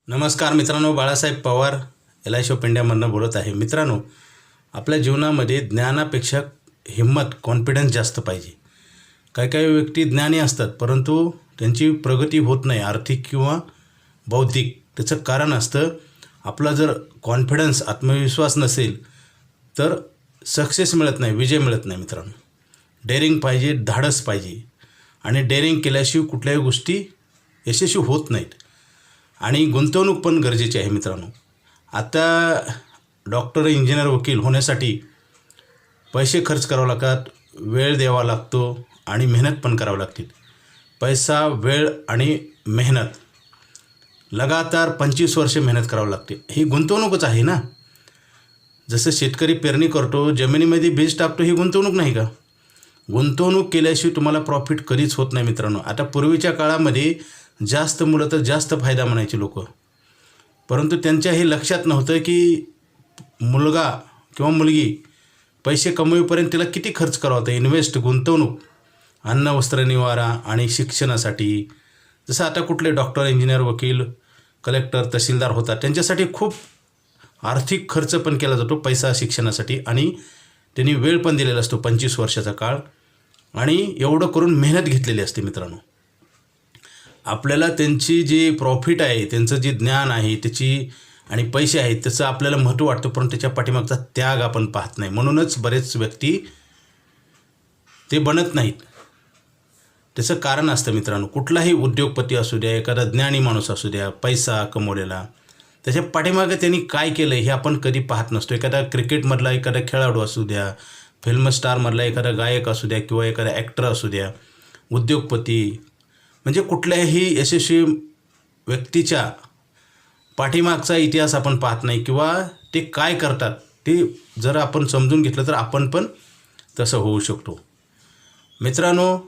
नमस्कार मित्रांनो, Balasaheb Pawar LIC of इंडियामधून बोलत आहे. मित्रांनो, आपल्या जीवनामध्ये ज्ञानापेक्षा हिंमत, कॉन्फिडन्स जास्त पाहिजे. काही काही व्यक्ती ज्ञानी असतात, परंतु त्यांची प्रगती होत नाही आर्थिक किंवा बौद्धिक. त्याचं कारण असतं आपला जर कॉन्फिडन्स, आत्मविश्वास नसेल तर सक्सेस मिळत नाही, विजय मिळत नाही. मित्रांनो, डेअरिंग पाहिजे, धाडस पाहिजे आणि डेअरिंग केल्याशिवाय कुठल्याही गोष्टी यशस्वी होत नाहीत. आणि गुंतवणूक पण गरजेची आहे. मित्रांनो, आता डॉक्टर, इंजिनियर, वकील होण्यासाठी पैसे खर्च करावे लागतात, वेळ द्यावा लागतो आणि मेहनत पण करावी लागते. पैसा, वेळ आणि मेहनत लगातार 25 वर्षे मेहनत करावी लागते. ही गुंतवणूकच आहे ना. जसं शेतकरी पेरणी करतो, जमिनीमध्ये बीज टाकतो, ही गुंतवणूक नाही का? गुंतवणूक केल्याशिवाय तुम्हाला प्रॉफिट कधीच होत नाही. मित्रांनो, आता पूर्वीच्या काळामध्ये जास्त मुलं तर जास्त फायदा म्हणायचे लोक, परंतु त्यांच्या हे लक्षात नव्हतं की मुलगा किंवा मुलगी पैसे कमवेपर्यंत तिला किती खर्च करावा होता. इन्व्हेस्ट, गुंतवणूक, अन्न, वस्त्र, निवारा आणि शिक्षणासाठी. जसं आता कुठले डॉक्टर, इंजिनियर, वकील, कलेक्टर, तहसीलदार होतात, त्यांच्यासाठी खूप आर्थिक खर्च पण केला जातो, पैसा शिक्षणासाठी. आणि त्यांनी वेळ पण दिलेला असतो, 25 वर्षाचा काळ, आणि एवढं करून मेहनत घेतलेली असते. मित्रांनो, आपल्याला त्यांची जी प्रॉफिट आहे, त्यांचं जे ज्ञान आहे त्याची आणि पैसे आहेत त्याचं आपल्याला महत्त्व वाटतं, पण त्याच्या पाठीमागचा त्याग आपण पाहत नाही. म्हणूनच बरेच व्यक्ती ते बनत नाहीत. त्याचं कारण असतं मित्रांनो, कुठलाही उद्योगपती असू द्या, एखादा ज्ञानी माणूस असू द्या, पैसा कमवलेला, त्याच्या पाठीमागे त्यांनी काय केलं हे आपण कधी पाहत नसतो. एखादा क्रिकेटमधला एखादा खेळाडू असू द्या, फिल्म स्टारमधला एखादा गायक असू द्या किंवा एखादा ॲक्टर असू द्या, उद्योगपती, म्हणजे कुठल्याही यशस्वी व्यक्तीच्या पाठीमागचा इतिहास आपण पाहत नाही किंवा ते काय करतात ते जर आपण समजून घेतलं तर आपण पण तसं होऊ शकतो. मित्रांनो,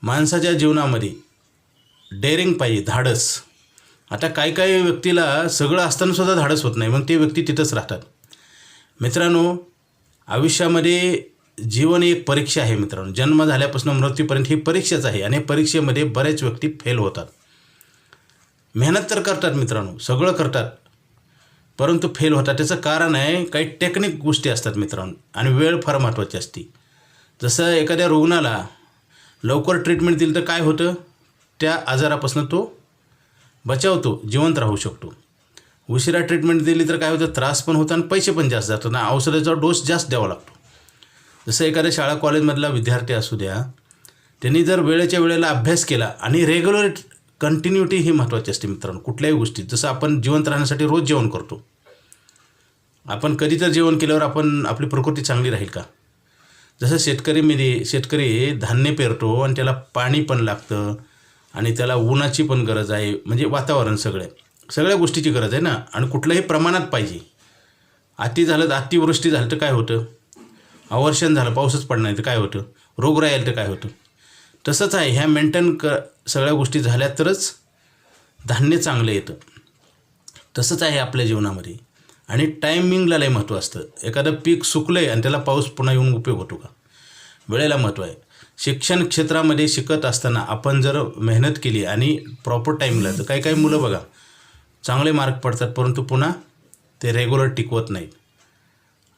माणसाच्या जीवनामध्ये डेअरिंग पाहिजे, धाडस. आता काही व्यक्तीला सगळं असतानासुद्धा धाडस होत नाही, मग ते व्यक्ती तिथंच राहतात. मित्रांनो, आयुष्यामध्ये जीवन एक परीक्षा आहे. मित्रांनो, जन्म झाल्यापासून मृत्यूपर्यंत ही परीक्षाच आहे आणि परीक्षेमध्ये बरेच व्यक्ती फेल होतात. मेहनत तर करतात मित्रांनो, सगळं करतात, परंतु फेल होतात. त्याचं कारण आहे काही टेक्निक गोष्टी असतात मित्रांनो, आणि वेळ फार महत्त्वाची असते. जसं एखाद्या रुग्णाला लवकर ट्रीटमेंट दिली तर काय होतं, त्या आजारापासून तो बचावतो, जिवंत राहू शकतो. उशिरा ट्रीटमेंट दिली तर काय होतं, त्रास पण होतो आणि पैसे पण जास्त जातात ना, औषधाचा डोस जास्त द्यावा लागतो. जसं एखाद्या शाळा कॉलेजमधला विद्यार्थी असू द्या, त्यांनी जर वेळेच्या वेळेला अभ्यास केला आणि रेग्युलर कंटिन्युटी ही महत्त्वाची असते. मित्रांनो, कुठल्याही गोष्टीत जसं आपण जिवंत राहण्यासाठी रोज जेवण करतो, आपण कधी तर जेवण केल्यावर आपली प्रकृती चांगली राहील का? जसं शेतकरी धान्य पेरतो आणि त्याला पाणी पण लागतं आणि त्याला उन्हाची पण गरज आहे, म्हणजे वातावरण सगळ्या गोष्टीची गरज आहे ना. आणि कुठल्याही प्रमाणात पाहिजे. अतिवृष्टी झाली तर काय होतं, अवर्षण झालं, पाऊसच पडणार नाही तर काय होतं, रोगराई आली तर काय होतं. तसंच आहे, ह्या सगळ्या गोष्टी झाल्या तरच धान्य चांगलं येतं. तसंच आहे आपल्या जीवनामध्ये. आणि टायमिंगला लय महत्त्व असतं. एखादं पीक सुकलं आहे आणि त्याला पाऊस पुन्हा येऊन उपयोग होतो का? वेळेला महत्त्व आहे. शिक्षण क्षेत्रामध्ये शिकत असताना आपण जर मेहनत केली आणि प्रॉपर टाईमला, तर काही मुलं बघा चांगले मार्क पडतात, परंतु पुन्हा ते रेग्युलर टिकवत नाहीत.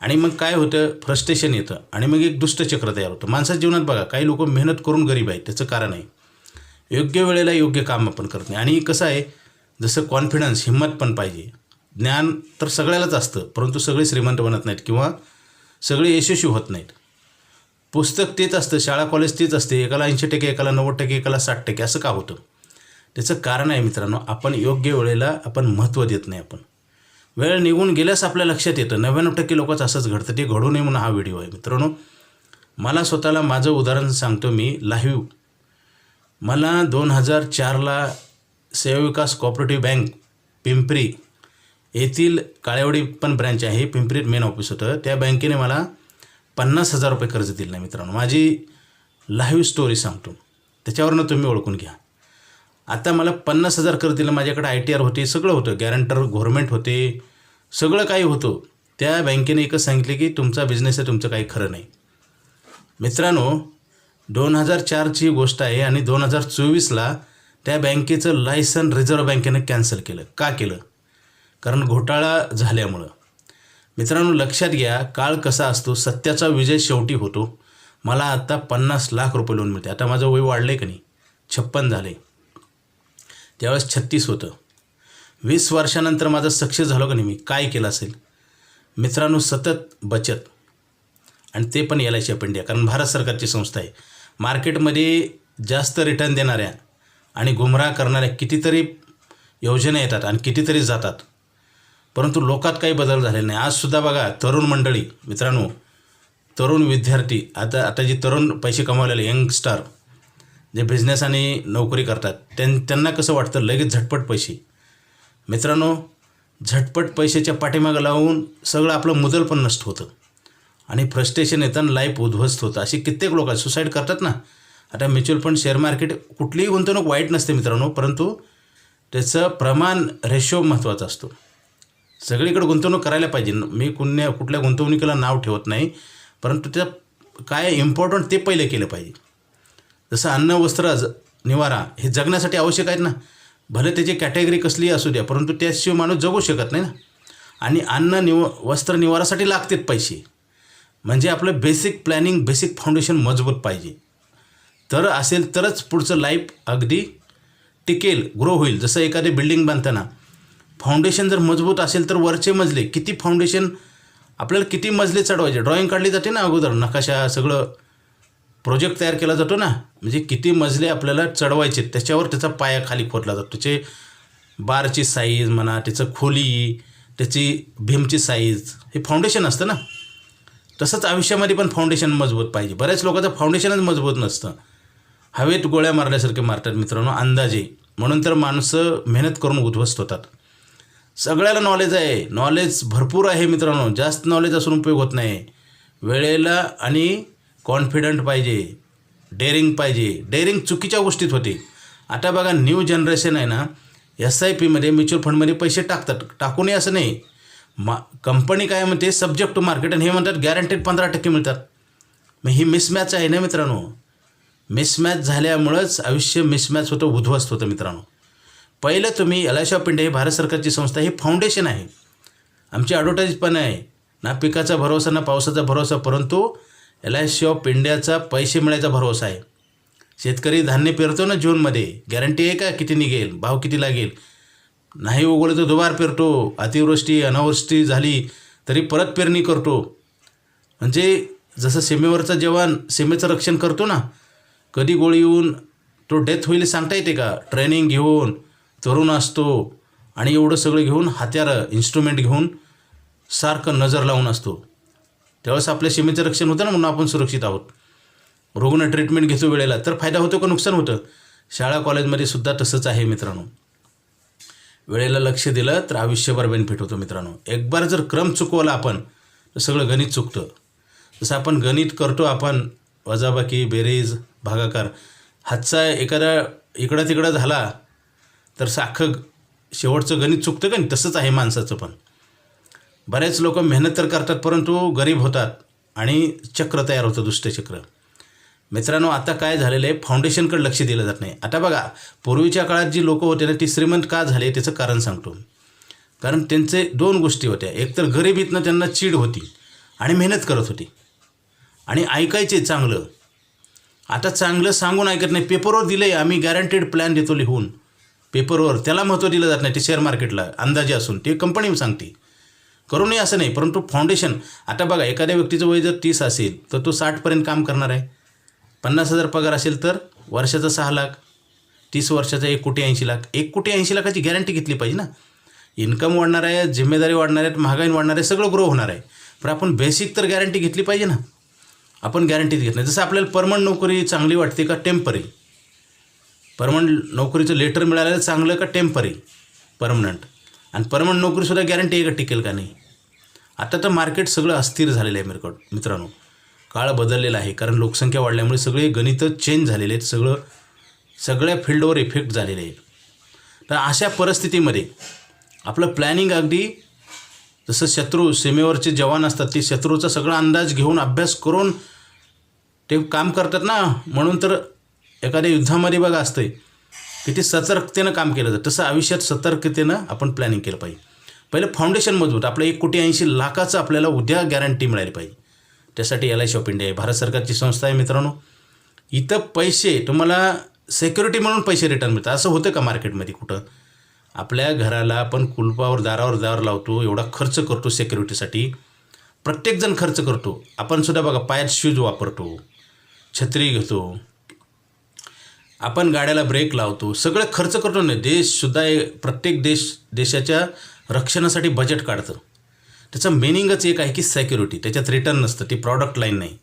आणि मग काय होतं, फ्रस्ट्रेशन येतं आणि मग एक दुष्टचक्र तयार होतं. माणसाच्या जीवनात बघा काही लोक मेहनत करून गरीब आहेत. त्याचं कारण आहे योग्य वेळेला योग्य काम आपण करत नाही. आणि कसं आहे, जसं कॉन्फिडन्स, हिंमत पण पाहिजे. ज्ञान तर सगळ्यालाच असतं, परंतु सगळे श्रीमंत बनत नाहीत किंवा सगळे यशस्वी होत नाहीत. पुस्तक तेच असतं, शाळा कॉलेज तेच असते, एकाला 80%, एकाला 90%, एकाला 60%. असं का होतं? त्याचं कारण आहे मित्रांनो, आपण योग्य वेळेला आपण महत्त्व देत नाही. आपण वेळ निघून गेल्यास आपल्या लक्षात येतं. 99% लोकांचं असंच घडतं. ते घडू नये म्हणून हा व्हिडिओ आहे. मित्रांनो, मला स्वतःला माझं उदाहरण सांगतो मी लाईव्ह. मला 2004ला सेवा विकास कोऑपरेटिव्ह बँक पिंपरी येथील, काळेवाडी पण ब्रँच आहे, पिंपरीत मेन ऑफिस होतं, त्या बँकेने मला 50,000 रुपये कर्ज दिलं नाही. मित्रांनो, माझी लाईव्ह स्टोरी सांगतो, त्याच्यावरनं तुम्ही ओळखून घ्या. आता मला 50,000 कर्ज दिलं. माझ्याकडे ITR होते, सगळं होतं, गॅरंटर गव्हर्नमेंट होते, सगळं काही होतं. त्या बँकेने एकच सांगितले की तुमचा बिझनेस आहे, तुमचं काही खरं नाही. मित्रांनो, 2004ची गोष्ट आहे आणि 2024ला त्या बँकेचं लायसन रिझर्व्ह बँकेनं कॅन्सल केलं. का केलं? कारण घोटाळा झाल्यामुळं. मित्रांनो लक्षात घ्या, काळ कसा असतो, सत्याचा विजय शेवटी होतो. मला आत्ता 50 लाख रुपये लोन मिळते. आता माझं वय वाढलं आहे का नाही, 56 झालं आहे. त्यावेळेस 36 होतं. 20 वर्षानंतर माझं सक्सेस झालं का नाही, मी काय केलं असेल मित्रांनो? सतत बचत, आणि ते पण LIC ऑफ इंडिया, कारण भारत सरकारची संस्था आहे. मार्केटमध्ये जास्त रिटर्न देणाऱ्या आणि गुमराह करणाऱ्या कितीतरी योजना येतात आणि कितीतरी जातात, परंतु लोकात काही बदल झालेला नाही. आजसुद्धा बघा तरुण मंडळी, मित्रांनो तरुण विद्यार्थी, आता जी तरुण पैसे कमावलेले यंगस्टार जे बिझनेस आणि नोकरी करतात, त्यांना कसं वाटतं लगेच झटपट पैसे. मित्रांनो झटपट पैशाच्या पाठीमागं लावून सगळं आपलं मुदल पण नष्ट होतं आणि फ्रस्ट्रेशन येताना लाईफ उद्ध्वस्त होतं. असे कित्येक लोक सुसाईड करतात ना. आता म्युच्युअल फंड, शेअर मार्केट, कुठलीही गुंतवणूक वाईट नसते मित्रांनो, परंतु त्याचं प्रमाण, रेशो महत्त्वाचा असतो. सगळीकडे गुंतवणूक करायला पाहिजे. मी कुठल्या गुंतवणुकीला नाव ठेवत नाही, परंतु त्या काय इम्पॉर्टंट ते पहिले केलं पाहिजे. जसं अन्न, वस्त्र, निवारा हे जगण्यासाठी आवश्यक आहेत ना. भले त्याची कॅटेगरी कसलीही असू द्या, परंतु त्याशिवाय माणूस जगू शकत नाही ना. आणि अन्न, वस्त्र, निवारासाठी लागतात पैसे. म्हणजे आपलं बेसिक प्लॅनिंग, बेसिक फाउंडेशन मजबूत पाहिजे. तर असेल तरच पुढचं लाईफ अगदी टिकेल, ग्रो होईल. जसं एखादी बिल्डिंग बांधताना फाउंडेशन जर मजबूत असेल तर वरचे मजले किती, फाउंडेशन आपल्याला किती मजले चढवायचे, ड्रॉईंग काढली जाते ना अगोदर, नकाशा, सगळं प्रोजेक्ट तयार केला जातो ना, म्हणजे किती मजले आपल्याला चढवायचे, त्याच्यावर त्याचा पाया खाली खोदला जातो. त्याचे बारची साईज म्हणा, त्याचं खोली, त्याची भीमची साईज, हे फाउंडेशन असतं ना. तसंच आयुष्यामध्ये पण फाउंडेशन मजबूत पाहिजे. बऱ्याच लोकांचं फाउंडेशनच मजबूत नसतं, हवेत गोळ्या मारल्यासारखे मारतात मित्रांनो, अंदाजे. म्हणून तर माणसं मेहनत करून उद्ध्वस्त होतात. सगळ्याला नॉलेज आहे, नॉलेज भरपूर आहे मित्रांनो, जास्त नॉलेज असून उपयोग होत नाही. वेळेला आणि कॉन्फिडंट पाहिजे, डेअरिंग पाहिजे. डेअरिंग चुकीच्या गोष्टीत होते. आता बघा न्यू जनरेशन आहे ना, SIPमध्ये, म्युच्युअल फंडमध्ये पैसे टाकतात. टाकू नये असं नाही. कंपनी काय म्हणते, सब्जेक्ट टू मार्केट, आणि हे म्हणतात गॅरंटेड 15% मिळतात. मग ही मिसमॅच आहे ना मित्रांनो. मिसमॅच झाल्यामुळंच आयुष्य मिसमॅच होतं, उद्ध्वस्त होतं मित्रांनो. पहिलं तुम्ही LIC ऑफ इंडिया ही भारत सरकारची संस्था, ही फाउंडेशन आहे. आमची ॲडव्हर्टाईज पण आहे ना. पिकाचा भरोसा ना पावसाचा भरोसा, परंतु LIC ऑफ इंडियाचा पैसे मिळायचा भरोसा आहे. शेतकरी धान्य पेरतो ना जूनमध्ये, गॅरंटी आहे का किती निघेल, भाव किती लागेल. नाही उगवलं तर दुबार पेरतो. अतिवृष्टी, अनावृष्टी झाली तरी परत पेरणी करतो. म्हणजे जसं सीमेवरचा जवान सीमेचं रक्षण करतो ना, कधी गोळी येऊन तो डेथ होईल सांगता येते का. ट्रेनिंग घेऊन तरुण असतो आणि एवढं सगळं घेऊन, हत्यारं, इन्स्ट्रुमेंट घेऊन सारखं नजर लावून असतो. त्यावेळेस आपल्या सीमेचं रक्षण होतं ना, म्हणून आपण सुरक्षित आहोत. रुग्ण ट्रीटमेंट घेतो वेळेला, तर फायदा होतो का नुकसान होतं. शाळा कॉलेजमध्ये सुद्धा तसंच आहे मित्रांनो. वेळेला लक्ष दिलं तर आयुष्यभर बेनिफिट होतो मित्रांनो. एक बार जर क्रम चुकवला आपण तर सगळं गणित चुकतं. जसं आपण गणित करतो, आपण वजाबाकी, बेरीज, भागाकार, हातचा एखादा इकडं तिकडं झाला तर साखं शेवटचं गणित चुकतं का नाही, तसंच आहे माणसाचं पण. बरेच लोक मेहनत तर करतात, परंतु गरीब होतात आणि चक्र तयार होतं, दुष्टचक्र. मित्रांनो आता काय झालेलं आहे, फाउंडेशनकडे लक्ष दिलं जात नाही. आता बघा पूर्वीच्या काळात जी लोकं होते ना, ती श्रीमंत का झाले त्याचं कारण सांगतो. कारण त्यांचे 2 गोष्टी होत्या. एक तर गरिबीतनं त्यांना चीड होती आणि मेहनत करत होती आणि ऐकायचे चांगलं. आता चांगलं सांगून ऐकत नाही. पेपरवर दिलं आहे, आम्ही गॅरंटेड प्लॅन देतो लिहून पेपरवर, त्याला महत्त्व दिलं जात नाही. ते शेअर मार्केटला अंदाजे असून ते कंपनी सांगते, करू नये असं नाही. परंतु फाउंडेशन, आता बघा एखाद्या व्यक्तीचं वय जर 30 असेल तर तो 60पर्यंत काम करणार आहे. 50,000 पगार असेल तर वर्षाचा 6 लाख, 30 वर्षाचा 1,80,00,000. 1,80,00,000ची गॅरंटी घेतली पाहिजे ना. इन्कम वाढणार आहे, जिम्मेदारी वाढणार आहेत, महागाई वाढणार आहे, सगळं ग्रो होणार आहे. पण आपण बेसिक तर गॅरंटी घेतली पाहिजे ना. आपण गॅरंटीच घेत नाही. जसं आपल्याला परमनंट नोकरी चांगली वाटते का टेम्पररी. परमनंट नोकरीचं लेटर मिळालेलं चांगलं का टेम्पररी परमनंट. आणि परमनंट नोकरीसुद्धा गॅरंटी आहे का टिकेल का नाही. आता तर मार्केट सगळं अस्थिर झालेलं आहे मित्रांनो. काळ बदललेला आहे, कारण लोकसंख्या वाढल्यामुळे सगळे गणितं चेंज झालेले आहेत, सगळ्या फील्डवर इफेक्ट झालेले आहेत. तर अशा परिस्थितीमध्ये आपलं प्लॅनिंग अगदी जसं शत्रू सीमेवरचे जवान असतात, ते शत्रूचा सगळा अंदाज घेऊन अभ्यास करून ते काम करतात ना. म्हणून तर एखाद्या युद्धामध्ये बघा असतंय किती सतर्कतेनं काम केलं जातं, तसं आयुष्यात सतर्कतेनं आपण प्लॅनिंग केलं पाहिजे. पहिलं फाउंडेशन मजबूत, आपलं 1,80,00,000 आपल्याला उद्या गॅरंटी मिळाली पाहिजे. त्यासाठी LIC ऑफ इंडिया आहे, भारत सरकारची संस्था आहे मित्रांनो. इथं पैसे तुम्हाला सिक्युरिटी म्हणून पैसे रिटर्न मिळतात. असं होतं का मार्केटमध्ये कुठं? आपल्या घराला आपण कुलपावर दारावर दार लावतो, एवढा खर्च करतो सिक्युरिटीसाठी, प्रत्येकजण खर्च करतो. आपण सुद्धा बघा पायात शूज वापरतो, छत्री घेतो, आपण गाड्याला ब्रेक लावतो, सगळं खर्च करतो ना. देशसुद्धा प्रत्येक देशाच्या रक्षणासाठी बजेट काढतं. त्याचं मिनिंगच एक आहे की सिक्युरिटी. त्याच्यात रिटर्न नसतं, ती प्रॉडक्ट लाईन नाही,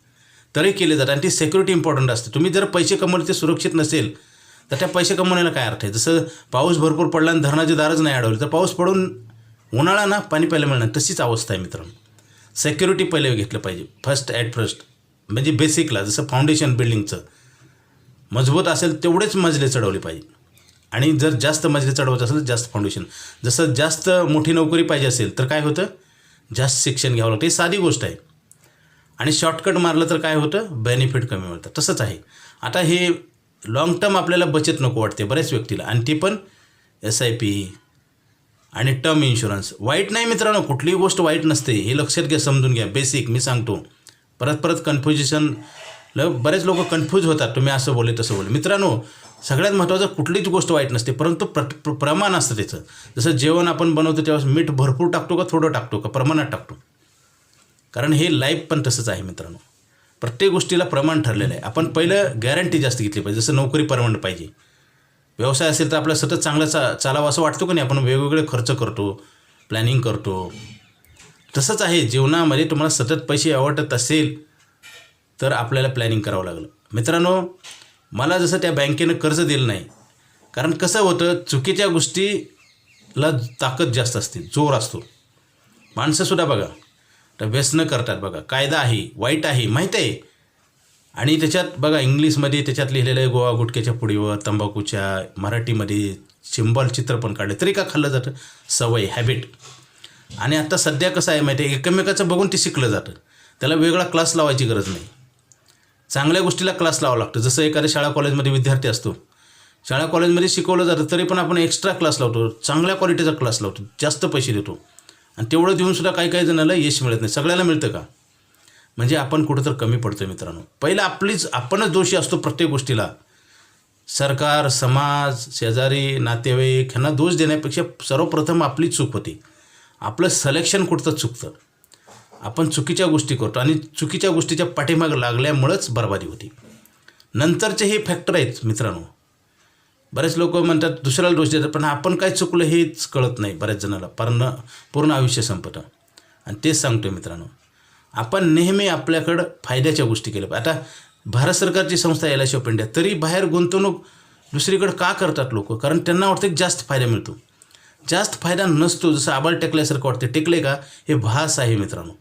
तरी केले जातं आणि ती सिक्युरिटी इम्पॉर्टंट असते. तुम्ही जर पैसे कमवले ते सुरक्षित नसेल तर त्या पैसे कमवण्याला काय अर्थ आहे? जसं पाऊस भरपूर पडला आणि धरणाची दारच नाही अडवली तर पाऊस पडून उन्हाळा ना पाणी प्यायला मिळणार, तशीच अवस्था आहे मित्रांनो. सिक्युरिटी पहिले घेतलं पाहिजे फर्स्ट म्हणजे बेसिकला. जसं फाउंडेशन बिल्डिंगचं मजबूत असेल तेवढेच मजले चढवले पाहिजे. आणि जर जास्त मजले चढवत असेल तर जास्त फाउंडेशन. जसं जास्त मोठी नोकरी पाहिजे असेल तर काय होतं? जास्त शिक्षण घ्यावं लागतं. ही साधी गोष्ट आहे. आणि शॉर्टकट मारलं तर काय होतं? बेनिफिट कमी मिळतं. तसंच आहे. आता हे लॉंग टर्म आपल्याला बचत नको वाटते बऱ्याच व्यक्तीला, आणि ती पण SIP आणि टर्म इन्शुरन्स. वाईट नाही मित्रांनो, कुठलीही गोष्ट वाईट नसते, हे लक्षात घ्या, समजून घ्या. बेसिक मी सांगतो. परत कन्फ्युजन, बरेच लोक कन्फ्यूज होतात, तुम्ही असं बोलले तसं बोलले. मित्रांनो, सगळ्यात महत्त्वाचं कुठलीच गोष्ट वाईट नसते, परंतु प्रमाण असतं त्याचं. जसं जेवण आपण बनवतो तेव्हा मीठ भरपूर टाकतो का थोडं टाकतो का प्रमाणात टाकतो? कारण हे लाईफ पण तसंच आहे मित्रांनो. प्रत्येक गोष्टीला प्रमाण ठरलेलं आहे. आपण पहिलं गॅरंटी जास्त घेतली पाहिजे. जसं नोकरी परवडणं पाहिजे, व्यवसाय असेल तर आपल्याला सतत चांगला चालावं असं वाटतं का नाही? आपण वेगवेगळे खर्च करतो, प्लॅनिंग करतो. तसंच आहे जीवनामध्ये. तुम्हाला सतत पैसे आवडत असेल तर आपल्याला प्लॅनिंग करावं लागलं. मित्रांनो, मला जसं त्या बँकेनं कर्ज दिलं नाही, कारण कसं होतं, चुकीच्या गोष्टीला ताकद जास्त असते, जोर असतो. माणसंसुद्धा बघा तर व्यसनं करतात. बघा, कायदा आहे, वाईट आहे, माहीत आहे, आणि त्याच्यात बघा इंग्लिशमध्ये त्याच्यात लिहिलेलं आहे गोवा गुटख्याच्या पुडीवर, तंबाखूच्या, मराठीमध्ये सिम्बॉल चित्र पण काढले, तरी का खाल्लं जातं? सवय, हॅबिट. आणि आता सध्या कसं आहे माहिती आहे, एकमेकाचं बघून ते शिकलं जातं. त्याला वेगळा क्लास लावायची गरज नाही. चांगल्या गोष्टीला क्लास लावावा लागतो. जसं एखाद्या शाळा कॉलेजमध्ये विद्यार्थी असतो, शाळा कॉलेजमध्ये शिकवलं जातं, तरी पण आपण एक्स्ट्रा क्लास लावतो, चांगल्या क्वालिटीचा क्लास लावतो, जास्त पैसे देतो, आणि तेवढं देऊनसुद्धा काही जणांना यश मिळत नाही. सगळ्याला मिळतं का? म्हणजे आपण कुठं तर कमी पडतो मित्रांनो. पहिलं आपणच दोषी असतो प्रत्येक गोष्टीला. सरकार, समाज, शेजारी, नातेवाईक ह्यांना दोष देण्यापेक्षा सर्वप्रथम आपली चूक होती. आपलं सिलेक्शन कुठचं चुकतं. आपण चुकीच्या गोष्टी करतो आणि चुकीच्या गोष्टीच्या पाठीमागे लागल्यामुळंच बरबादी होती. नंतरचे हे फॅक्टर आहेत मित्रांनो. बरेच लोक म्हणतात दुसऱ्याला दोष देतात, पण आपण काय चुकलं हेच कळत नाही बऱ्याच जणाला. पूर्ण आयुष्य संपतं. आणि तेच सांगतो मित्रांनो, आपण नेहमी आपल्याकडं फायद्याच्या गोष्टी केल्या पाहिजे. आता भारत सरकारची संस्था LIC ऑफ इंडिया, तरी बाहेर गुंतवणूक दुसरीकडे का करतात लोक? कारण त्यांना वाटतं की जास्त फायदा मिळतो. जास्त फायदा नसतो. जसं आबाळ टेकल्यासारखं वाटते. टेकले का? हे भास आहे मित्रांनो.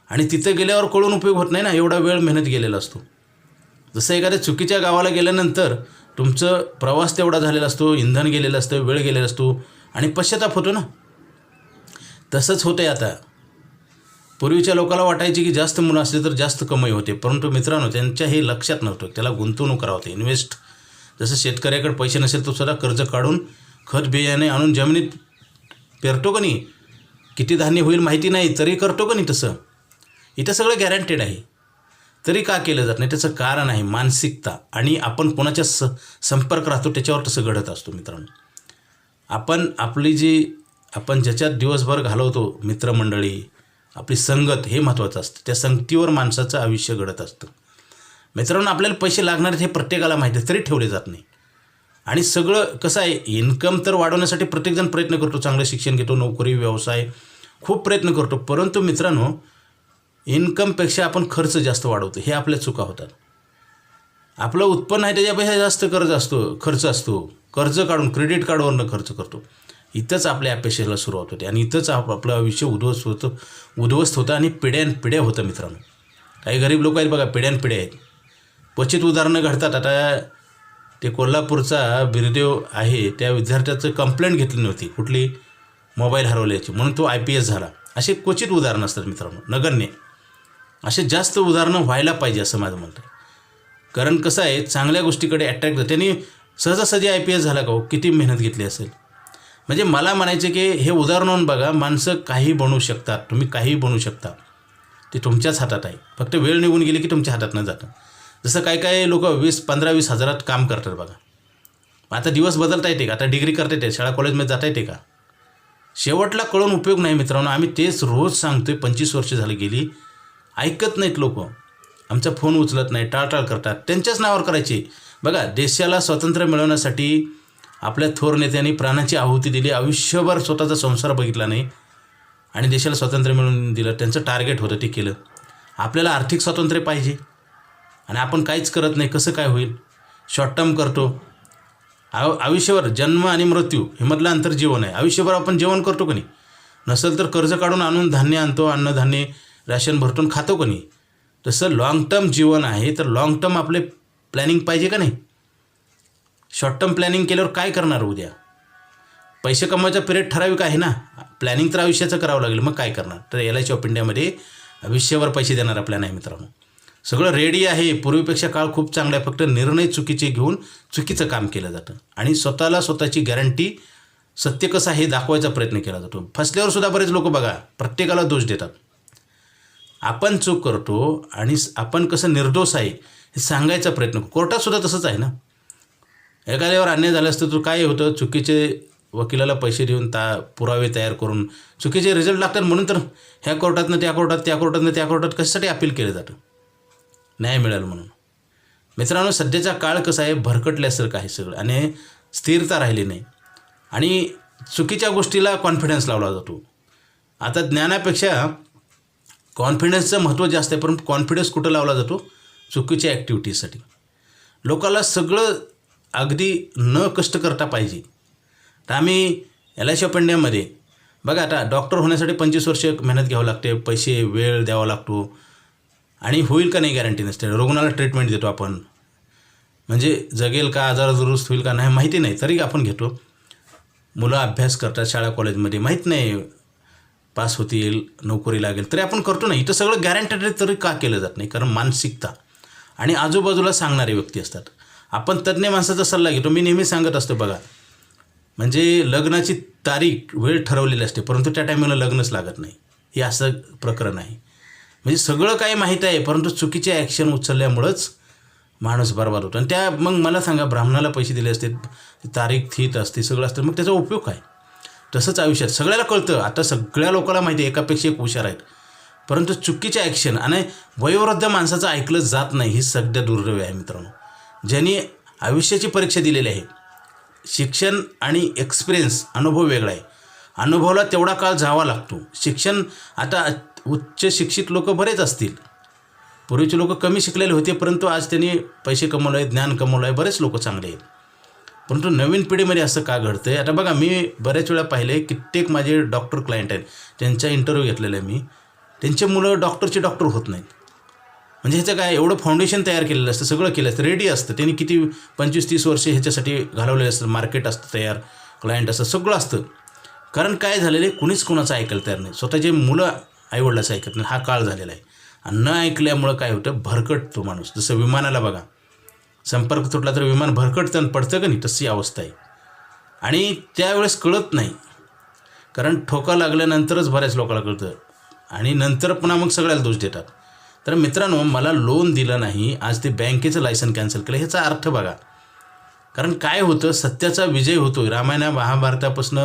आणि तिथं गेल्यावर कळून उपयोग होत नाही ना, एवढा वेळ मेहनत गेलेला असतो. जसं एखाद्या चुकीच्या गावाला गेल्यानंतर तुमचं प्रवास तेवढा झालेला असतो, इंधन गेलेलं असतं, वेळ गेलेला असतो, आणि पश्चाताप होतो ना. तसंच होतं आहे आता. पूर्वीच्या लोकांना वाटायची की जास्त मुलं असले तर जास्त कमाई होते, परंतु मित्रांनो त्यांच्या हे लक्षात नव्हतं. त्याला गुंतवणूक करावं होते, इन्व्हेस्ट. जसं शेतकऱ्याकडे पैसे नसेल तो सुद्धा कर्ज काढून खत बियाणे आणून जमिनीत पेरतो का नाही? किती धान्य होईल माहिती नाही, तरी करतो का नाही? तसं इथं सगळं गॅरंटेड आहे, तरी का केलं जात नाही? त्याचं कारण आहे मानसिकता, आणि आपण कोणाच्या संपर्क राहतो त्याच्यावर तसं घडत असतो मित्रांनो. आपण ज्याच्यात दिवसभर घालवतो, मित्रमंडळी, आपली संगत, हे महत्त्वाचं असतं. त्या संगतीवर माणसाचं आयुष्य घडत असतं मित्रांनो. आपल्याला पैसे लागणार आहेत हे प्रत्येकाला माहिती आहे, तरी ठेवले जात नाही. आणि सगळं कसं आहे, इन्कम तर वाढवण्यासाठी प्रत्येकजण प्रयत्न करतो, चांगलं शिक्षण घेतो, नोकरी, व्यवसाय, खूप प्रयत्न करतो. परंतु मित्रांनो, इन्कमपेक्षा आपण खर्च जास्त वाढवतो, हे आपल्या चुका होतात. आपलं उत्पन्न आहे त्याच्यापेक्षा जास्त खर्च असतो. कर्ज काढून, क्रेडिट कार्डवरनं खर्च करतो. इथंच आपल्या अपयशाला सुरुवात होते, आणि इथंच आपलं आयुष्य उद्ध्वस्त होतं आणि पिढ्यानपिढ्या होतं मित्रांनो. काही गरीब लोक आहेत बघा, पिढ्यानपिढ्या आहेत. क्वचित उदाहरणं घडतात. आता ते कोल्हापूरचा बिरदेव आहे, त्या विद्यार्थ्याचं कंप्लेंट घेतली नव्हती, कुठली? मोबाईल हरवल्याची, म्हणून तो IPS झाला. असे क्वचित उदाहरणं असतात मित्रांनो, नगण्य. असे जास्त उदाहरणं व्हायला पाहिजे असं माझं म्हणतं. कारण कसं आहे, चांगल्या गोष्टीकडे अट्रॅक्ट, त्यांनी सहजासहजी IPS झाला का हो? किती मेहनत घेतली असेल. म्हणजे मला म्हणायचं की हे उदाहरण बघा, माणसं काही बनवू शकतात, तुम्ही काहीही बनवू शकता, ते तुमच्याच हातात आहे. फक्त वेळ निघून गेली की तुमच्या हातात न जातं. जसं काही लोक 15-20 हजारात काम करतात बघा. आता दिवस बदलता येते का? आता डिग्री करता येते, शाळा कॉलेजमध्ये जाता येते का? शेवटला कळून उपयोग नाही मित्रांनो. आम्ही तेच रोज सांगतोय, 25 वर्ष झाली गेली, ऐकत नाहीत लोक. आमचा फोन उचलत नाही, टाळटाळ करतात. त्यांच्याच नावावर करायची. बघा, देशाला स्वातंत्र्य मिळवण्यासाठी आपल्या थोर नेत्यांनी प्राणाची आहुती दिली, आयुष्यभर स्वतःचा संसार बघितला नाही आणि देशाला स्वातंत्र्य मिळवून दिलं. त्यांचं टार्गेट होतं, ते केलं. आपल्याला आर्थिक स्वातंत्र्य पाहिजे आणि आपण काहीच करत नाही. कसं काय होईल? शॉर्ट टर्म करतो. आयुष्यभर जन्म आणि मृत्यू ह्यामधलं अंतर जीवन आहे. आयुष्यभर आपण जेवण करतो का नाही? नसेल तर कर्ज काढून आणून धान्य आणतो, अन्नधान्य रॅशन भरतून खातो का नाही? तसं लाँग टर्म जीवन आहे, तर लाँग टर्म आपले प्लॅनिंग पाहिजे का नाही? शॉर्ट टर्म प्लॅनिंग केल्यावर काय करणार उद्या? पैसे कमवायचा पिरियड ठराविक आहे ना. प्लॅनिंग तर आयुष्याचं करावं लागेल, मग काय करणार? तर LIC ऑफ इंडियामध्ये आयुष्यावर पैसे देणारा प्लॅन आहे मित्रांनो. सगळं रेडी आहे. पूर्वीपेक्षा काळ खूप चांगला आहे. फक्त निर्णय चुकीचे घेऊन चुकीचं काम केलं जातं आणि स्वतःची गॅरंटी, सत्य कसं आहे हे दाखवायचा प्रयत्न केला जातो. फसल्यावर सुद्धा बरेच लोक बघा प्रत्येकाला दोष देतात. आपण चूक करतो आणि आपण कसं निर्दोष आहे हे सांगायचा प्रयत्न करतो. कोर्टातसुद्धा तसंच आहे ना. एखाद्यावर अन्याय झाला असतं तर काय होतं, चुकीचे वकिलाला पैसे देऊन पुरावे तयार करून चुकीचे रिझल्ट लागतात. म्हणून तर ह्या कोर्टातनं त्या कोर्टात, त्या कोर्टातनं त्या कोर्टात कशासाठी अपील केलं जातं? न्याय मिळेल म्हणून. मित्रांनो, सध्याचा काळ कसा आहे, भरकटल्यासारखं आहे सगळं आणि स्थिरता राहिली नाही आणि चुकीच्या गोष्टीला कॉन्फिडन्स लावला जातो. आता ज्ञानापेक्षा कॉन्फिडन्सचं महत्त्व जास्त आहे, परंतु कॉन्फिडन्स कुठं लावला जातो? चुकीच्या ॲक्टिव्हिटीजसाठी. लोकांना सगळं अगदी न कष्ट करता पाहिजे. तर आम्ही LIC ऑफ इंडियामध्ये बघा, आता डॉक्टर होण्यासाठी 25 वर्ष मेहनत घ्यावं लागते, पैसे वेळ द्यावा लागतो आणि होईल का नाही गॅरंटी नसते. रुग्णाला ट्रीटमेंट देतो आपण, म्हणजे जगेल का, आजार दुरुस्त होईल का नाही माहिती नाही, तरी आपण घेतो. मुलं अभ्यास करतात शाळा कॉलेजमध्ये, माहीत नाही पास होतील, नोकरी लागेल, तरी आपण करतो नाही. इथं सगळं गॅरंटेड तरी का केलं जात नाही? कारण मानसिकता आणि आजूबाजूला सांगणारे व्यक्ती असतात. आपण तज्ज्ञ माणसाचा सल्ला घेतो. मी नेहमी सांगत असतो बघा, म्हणजे लग्नाची तारीख वेळ ठरवलेली असते, परंतु त्या टायमिंगला लग्नच लागत नाही. हे असं प्रकरण आहे. म्हणजे सगळं काही माहीत आहे, परंतु चुकीचे ॲक्शन उचलल्यामुळंच माणूस बरबाद होतो. आणि त्या मग मला सांगा, ब्राह्मणाला पैसे दिले असते, तारीख थीत असते, सगळं असतं, मग त्याचा उपयोग काय? तसंच आयुष्यात सगळ्याला कळतं. आता सगळ्या लोकांना माहिती आहे, एकापेक्षा एक हुशार आहेत, परंतु चुकीचे ॲक्शन आणि वयोवृद्ध माणसाचं ऐकलं जात नाही. ही सध्या दुर्दैव आहे मित्रांनो. ज्यांनी आयुष्याची परीक्षा दिलेली आहे, शिक्षण आणि एक्सपिरियन्स, अनुभव वेगळा आहे. अनुभवाला तेवढा काळ जावा लागतो. शिक्षण, आता उच्च शिक्षित लोक बरेच असतील, पूर्वीचे लोक कमी शिकलेले होते, परंतु आज त्यांनी पैसे कमवले आहे, ज्ञान कमवलं आहे, बरेच लोक चांगले आहेत. परंतु नवीन पिढीमध्ये असं का घडतं आहे? आता बघा, मी बऱ्याच वेळा पाहिले, कित्येक माझे डॉक्टर क्लायंट आहेत, त्यांचा इंटरव्ह्यू घेतलेला आहे मी. त्यांचे मुलं डॉक्टर होत नाहीत. म्हणजे ह्याचं काय, एवढं फाउंडेशन तयार केलेलं असतं, सगळं केलं असतं, रेडी असतं. त्यांनी किती 25-30 वर्ष ह्याच्यासाठी घालवलेलं असतं. मार्केट असतं तयार, क्लायंट असतं, सगळं असतं. कारण काय झालेलं आहे, कुणीच कोणाचं ऐकायला तयार नाही. स्वतःचे मुलं आईवडिलाचं ऐकत नाही. हा काळ झालेला आहे. आणि न ऐकल्यामुळं काय होतं, भरकटतो माणूस. जसं विमानाला बघा, संपर्क तुटला तर विमान भरकटतं आणि पडतं का नाही, तशी अवस्था आहे. आणि त्यावेळेस कळत नाही, कारण ठोका लागल्यानंतरच बऱ्याच लोकांना कळतं आणि नंतर पुन्हा मग सगळ्याला दोष देतात. तर मित्रांनो, मला लोन दिलं नाही, आज ते बँकेचं लायसन कॅन्सल केलं, ह्याचा अर्थ बघा. कारण काय होतं, सत्याचा विजय होतोय. रामायण महाभारतापासून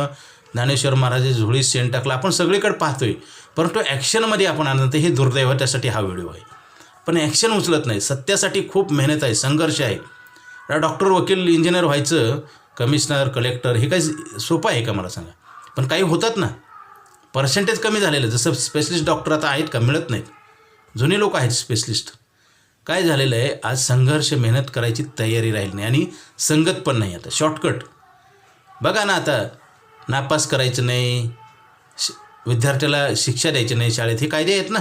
ज्ञानेश्वर महाराज झोळीत शेण टाकला, आपण सगळीकडे पाहतोय, परंतु ॲक्शनमध्ये आपण आणत, हे दुर्दैव. त्यासाठी हा व्हिडिओ आहे. पण ॲक्शन उचलत नाही. सत्यासाठी खूप मेहनत आहे, संघर्ष आहे. डॉक्टर, वकील, इंजिनियर व्हायचं, कमिशनर, कलेक्टर, हे काही सोपं आहे का मला सांगा? पण काही होतात ना, पर्सेंटेज कमी झालेलं. जसं स्पेशलिस्ट डॉक्टर आता आहेत का? मिळत नाहीत. जुने लोक आहेत स्पेशलिस्ट. काय झालेलं आहे, आज संघर्ष, मेहनत करायची तयारी राहिली नाही आणि संगत पण नाही. आता शॉर्टकट बघा ना, आता नापास करायचं नाही, विद्यार्थ्याला शिक्षा द्यायची नाही शाळेत, हे कायदे आहेत ना.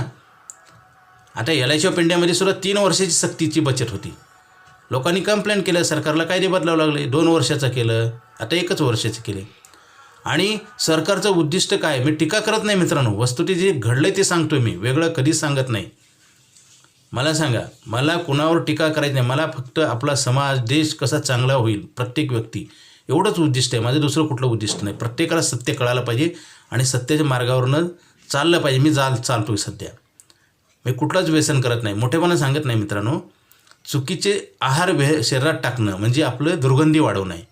आता LIC ऑफ इंडियामध्ये सुद्धा 3 वर्षाची सक्तीची बचत होती. लोकांनी कंप्लेंट केलं, सरकारला कायदे बदलावं लागले. 2 वर्षाचं केलं, आता 1 वर्षाचं केले. आणि सरकारचं उद्दिष्ट काय? मी टीका करत नाही मित्रांनो, वस्तुस्थिती जे घडलं ते सांगतोय मी, वेगळं कधीच सांगत नाही. मला सांगा, मला कुणावर टीका करायची नाही. मला फक्त आपला समाज, देश कसा चांगला होईल, प्रत्येक व्यक्ती, एवढंच उद्दिष्ट आहे. माझं दुसरं कुठलं उद्दिष्ट नाही. प्रत्येकाला सत्य कळायला पाहिजे आणि सत्याच्या मार्गावरनं चाललं पाहिजे. मी चालतो आहे सध्या. मी कुठलंच व्यसन करत नाही. मोठेपणा सांगत नाही मित्रांनो. चुकीचे आहार शरीरात टाकणं म्हणजे आपलं दुर्गंधी वाढवणं आहे.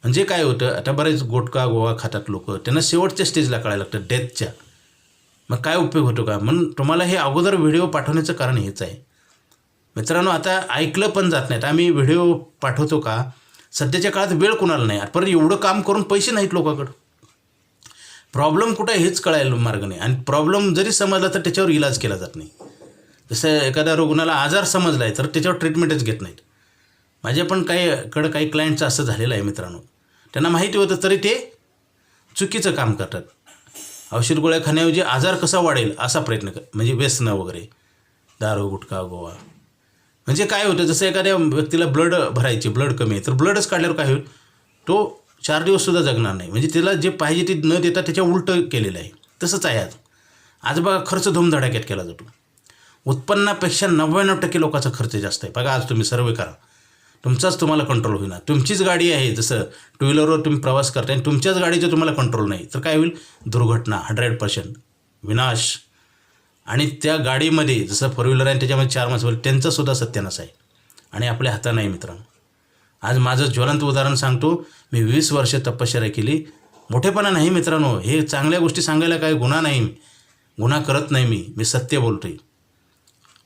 म्हणजे काय होतं, आता बरेच गुटखा गोवा खातात लोक, त्यांना शेवटच्या स्टेजला कळायला लागतं, डेथच्या. मग काय उपयोग होतो का? म्हणून तुम्हाला हे अगोदर व्हिडिओ पाठवण्याचं कारण हेच आहे मित्रांनो. आता ऐकलं पण जात नाहीत. आम्ही व्हिडिओ पाठवतो का? सध्याच्या काळात वेळ कुणाला नाही. परत एवढं काम करून पैसे नाहीत लोकांकडं. प्रॉब्लेम कुठं आहे हेच कळायला मार्ग नाही. आणि प्रॉब्लेम जरी समजला तर त्याच्यावर इलाज केला जात नाही. जसं एखाद्या रुग्णाला आजार समजला आहे तर त्याच्यावर ट्रीटमेंटच घेत नाहीत. माझ्या पण काही क्लायंटचं असं झालेलं आहे मित्रांनो. त्यांना माहिती होतं तरी ते चुकीचं काम करतात. औषध गोळ्या खाण्याऐवजी आजार कसा वाढेल असा प्रयत्न म्हणजे व्यसनं वगैरे, दारू गुटखा गोवा. म्हणजे काय होतं, जसं एखाद्या व्यक्तीला ब्लड भरायची, ब्लड कमी आहे तर ब्लडच काढल्यावर काय होईल, तो 4 दिवससुद्धा जगणार नाही. म्हणजे त्याला जे पाहिजे ते न देता त्याच्या उलटं केलेलं आहे. तसंच आहे आज बघा, खर्च धूमधडाक्यात केला जातो. उत्पन्नापेक्षा 99% लोकांचा खर्च जास्त आहे. बघा, आज तुम्ही सर्वे करा, तुमचाच तुम्हाला कंट्रोल होईना. तुमचीच गाडी आहे, जसं टू व्हीलरवर तुम्ही प्रवास करताय आणि तुमच्याच गाडीचं तुम्हाला कंट्रोल नाही तर काय होईल, दुर्घटना, 100% विनाश. आणि त्या गाडीमध्ये जसं 4 व्हीलर आहे त्याच्यामध्ये 4 माणसं, त्यांचंसुद्धा सत्यानाश आहे आणि आपल्या हातात नाही मित्रांनो. आज माझं ज्वलंत उदाहरण सांगतो. मी 20 वर्ष तपश्चर्या केली. मोठेपणा नाही मित्रांनो. हे चांगल्या गोष्टी सांगायला काही गुन्हा नाही. गुन्हा करत नाही मी सत्य बोलतो आहे.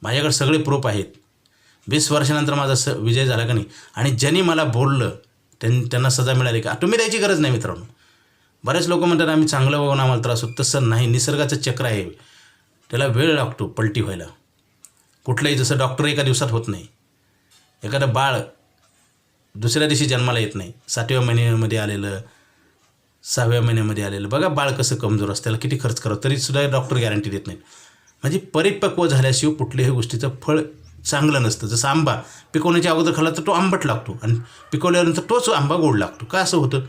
माझ्याकडे सगळे प्रूफ आहेत. 20 वर्षानंतर माझा विजय झाला का नाही. आणि ज्यांनी मला बोललं त्यांना सजा मिळाली का? तुम्ही द्यायची गरज नाही मित्रांनो. बरेच लोक म्हणतात आम्ही चांगलं बघून आम्हाला त्रास होतो. तसं नाही. निसर्गाचं चक्र आहे, त्याला वेळ लागतो पलटी व्हायला. कुठलंही, जसं डॉक्टर एका दिवसात होत नाही. एखादं बाळ दुसऱ्या दिवशी जन्माला येत नाही. 7व्या महिन्यामध्ये आलेलं, 6व्या महिन्यामध्ये आलेलं. बघा बाळ कसं कमजोर असतं, त्याला किती खर्च करावं तरीसुद्धा डॉक्टर गॅरंटी देत नाही. म्हणजे परिपक्व झाल्याशिवाय कुठल्याही गोष्टीचं फळ चांगलं नसतं. जसं आंबा पिकवण्याच्या अगोदर खाल्ला तर तो आंबट लागतो आणि पिकवल्यानंतर तोच आंबा गोड लागतो. का असं होतं?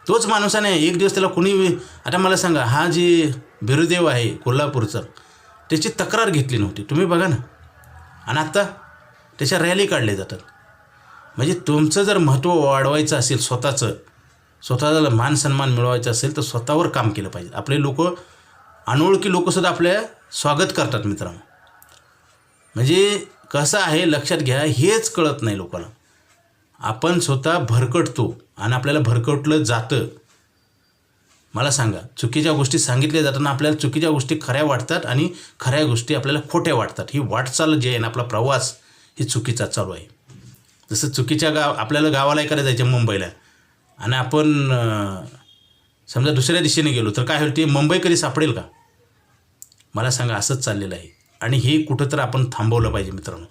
तोच माणूसाने एक दिवस त्याला कुणी, आता मला सांगा, हा जे बिरुदेव आहे कोल्हापूरचा, त्याची तक्रार घेतली नव्हती. तुम्ही बघा ना. आणि आत्ता त्याच्या रॅली काढल्या जातात. म्हणजे तुमचं जर महत्त्व वाढवायचं असेल, स्वतःचा मान सन्मान मिळवायचा असेल तर स्वतःवर काम केलं पाहिजे. आपले लोक, अनोळखी लोकसुद्धा आपल्या स्वागत करतात मित्रांनो. म्हणजे कसं आहे लक्षात घ्या, हेच कळत नाही लोकांना. आपण स्वतः भरकटतो आणि आपल्याला भरकटलं जातं. मला सांगा, चुकीच्या गोष्टी सांगितल्या जाताना आपल्याला चुकीच्या गोष्टी खऱ्या वाटतात आणि खऱ्या गोष्टी आपल्याला खोट्या वाटतात. ही वाटचाल जी आहे ना, आपला प्रवास ही चुकीचा चालू आहे. जसं चुकीच्या आपल्याला गावाला एखाद्या जायचं मुंबईला आणि आपण समजा दुसऱ्या दिशेने गेलो तर काय होईल, ते मुंबई कधी सापडेल का? मला सांगा, असंच चाललेलं आहे. आणि हे कुठं तर आपण थांबवलं पाहिजे मित्रांनो.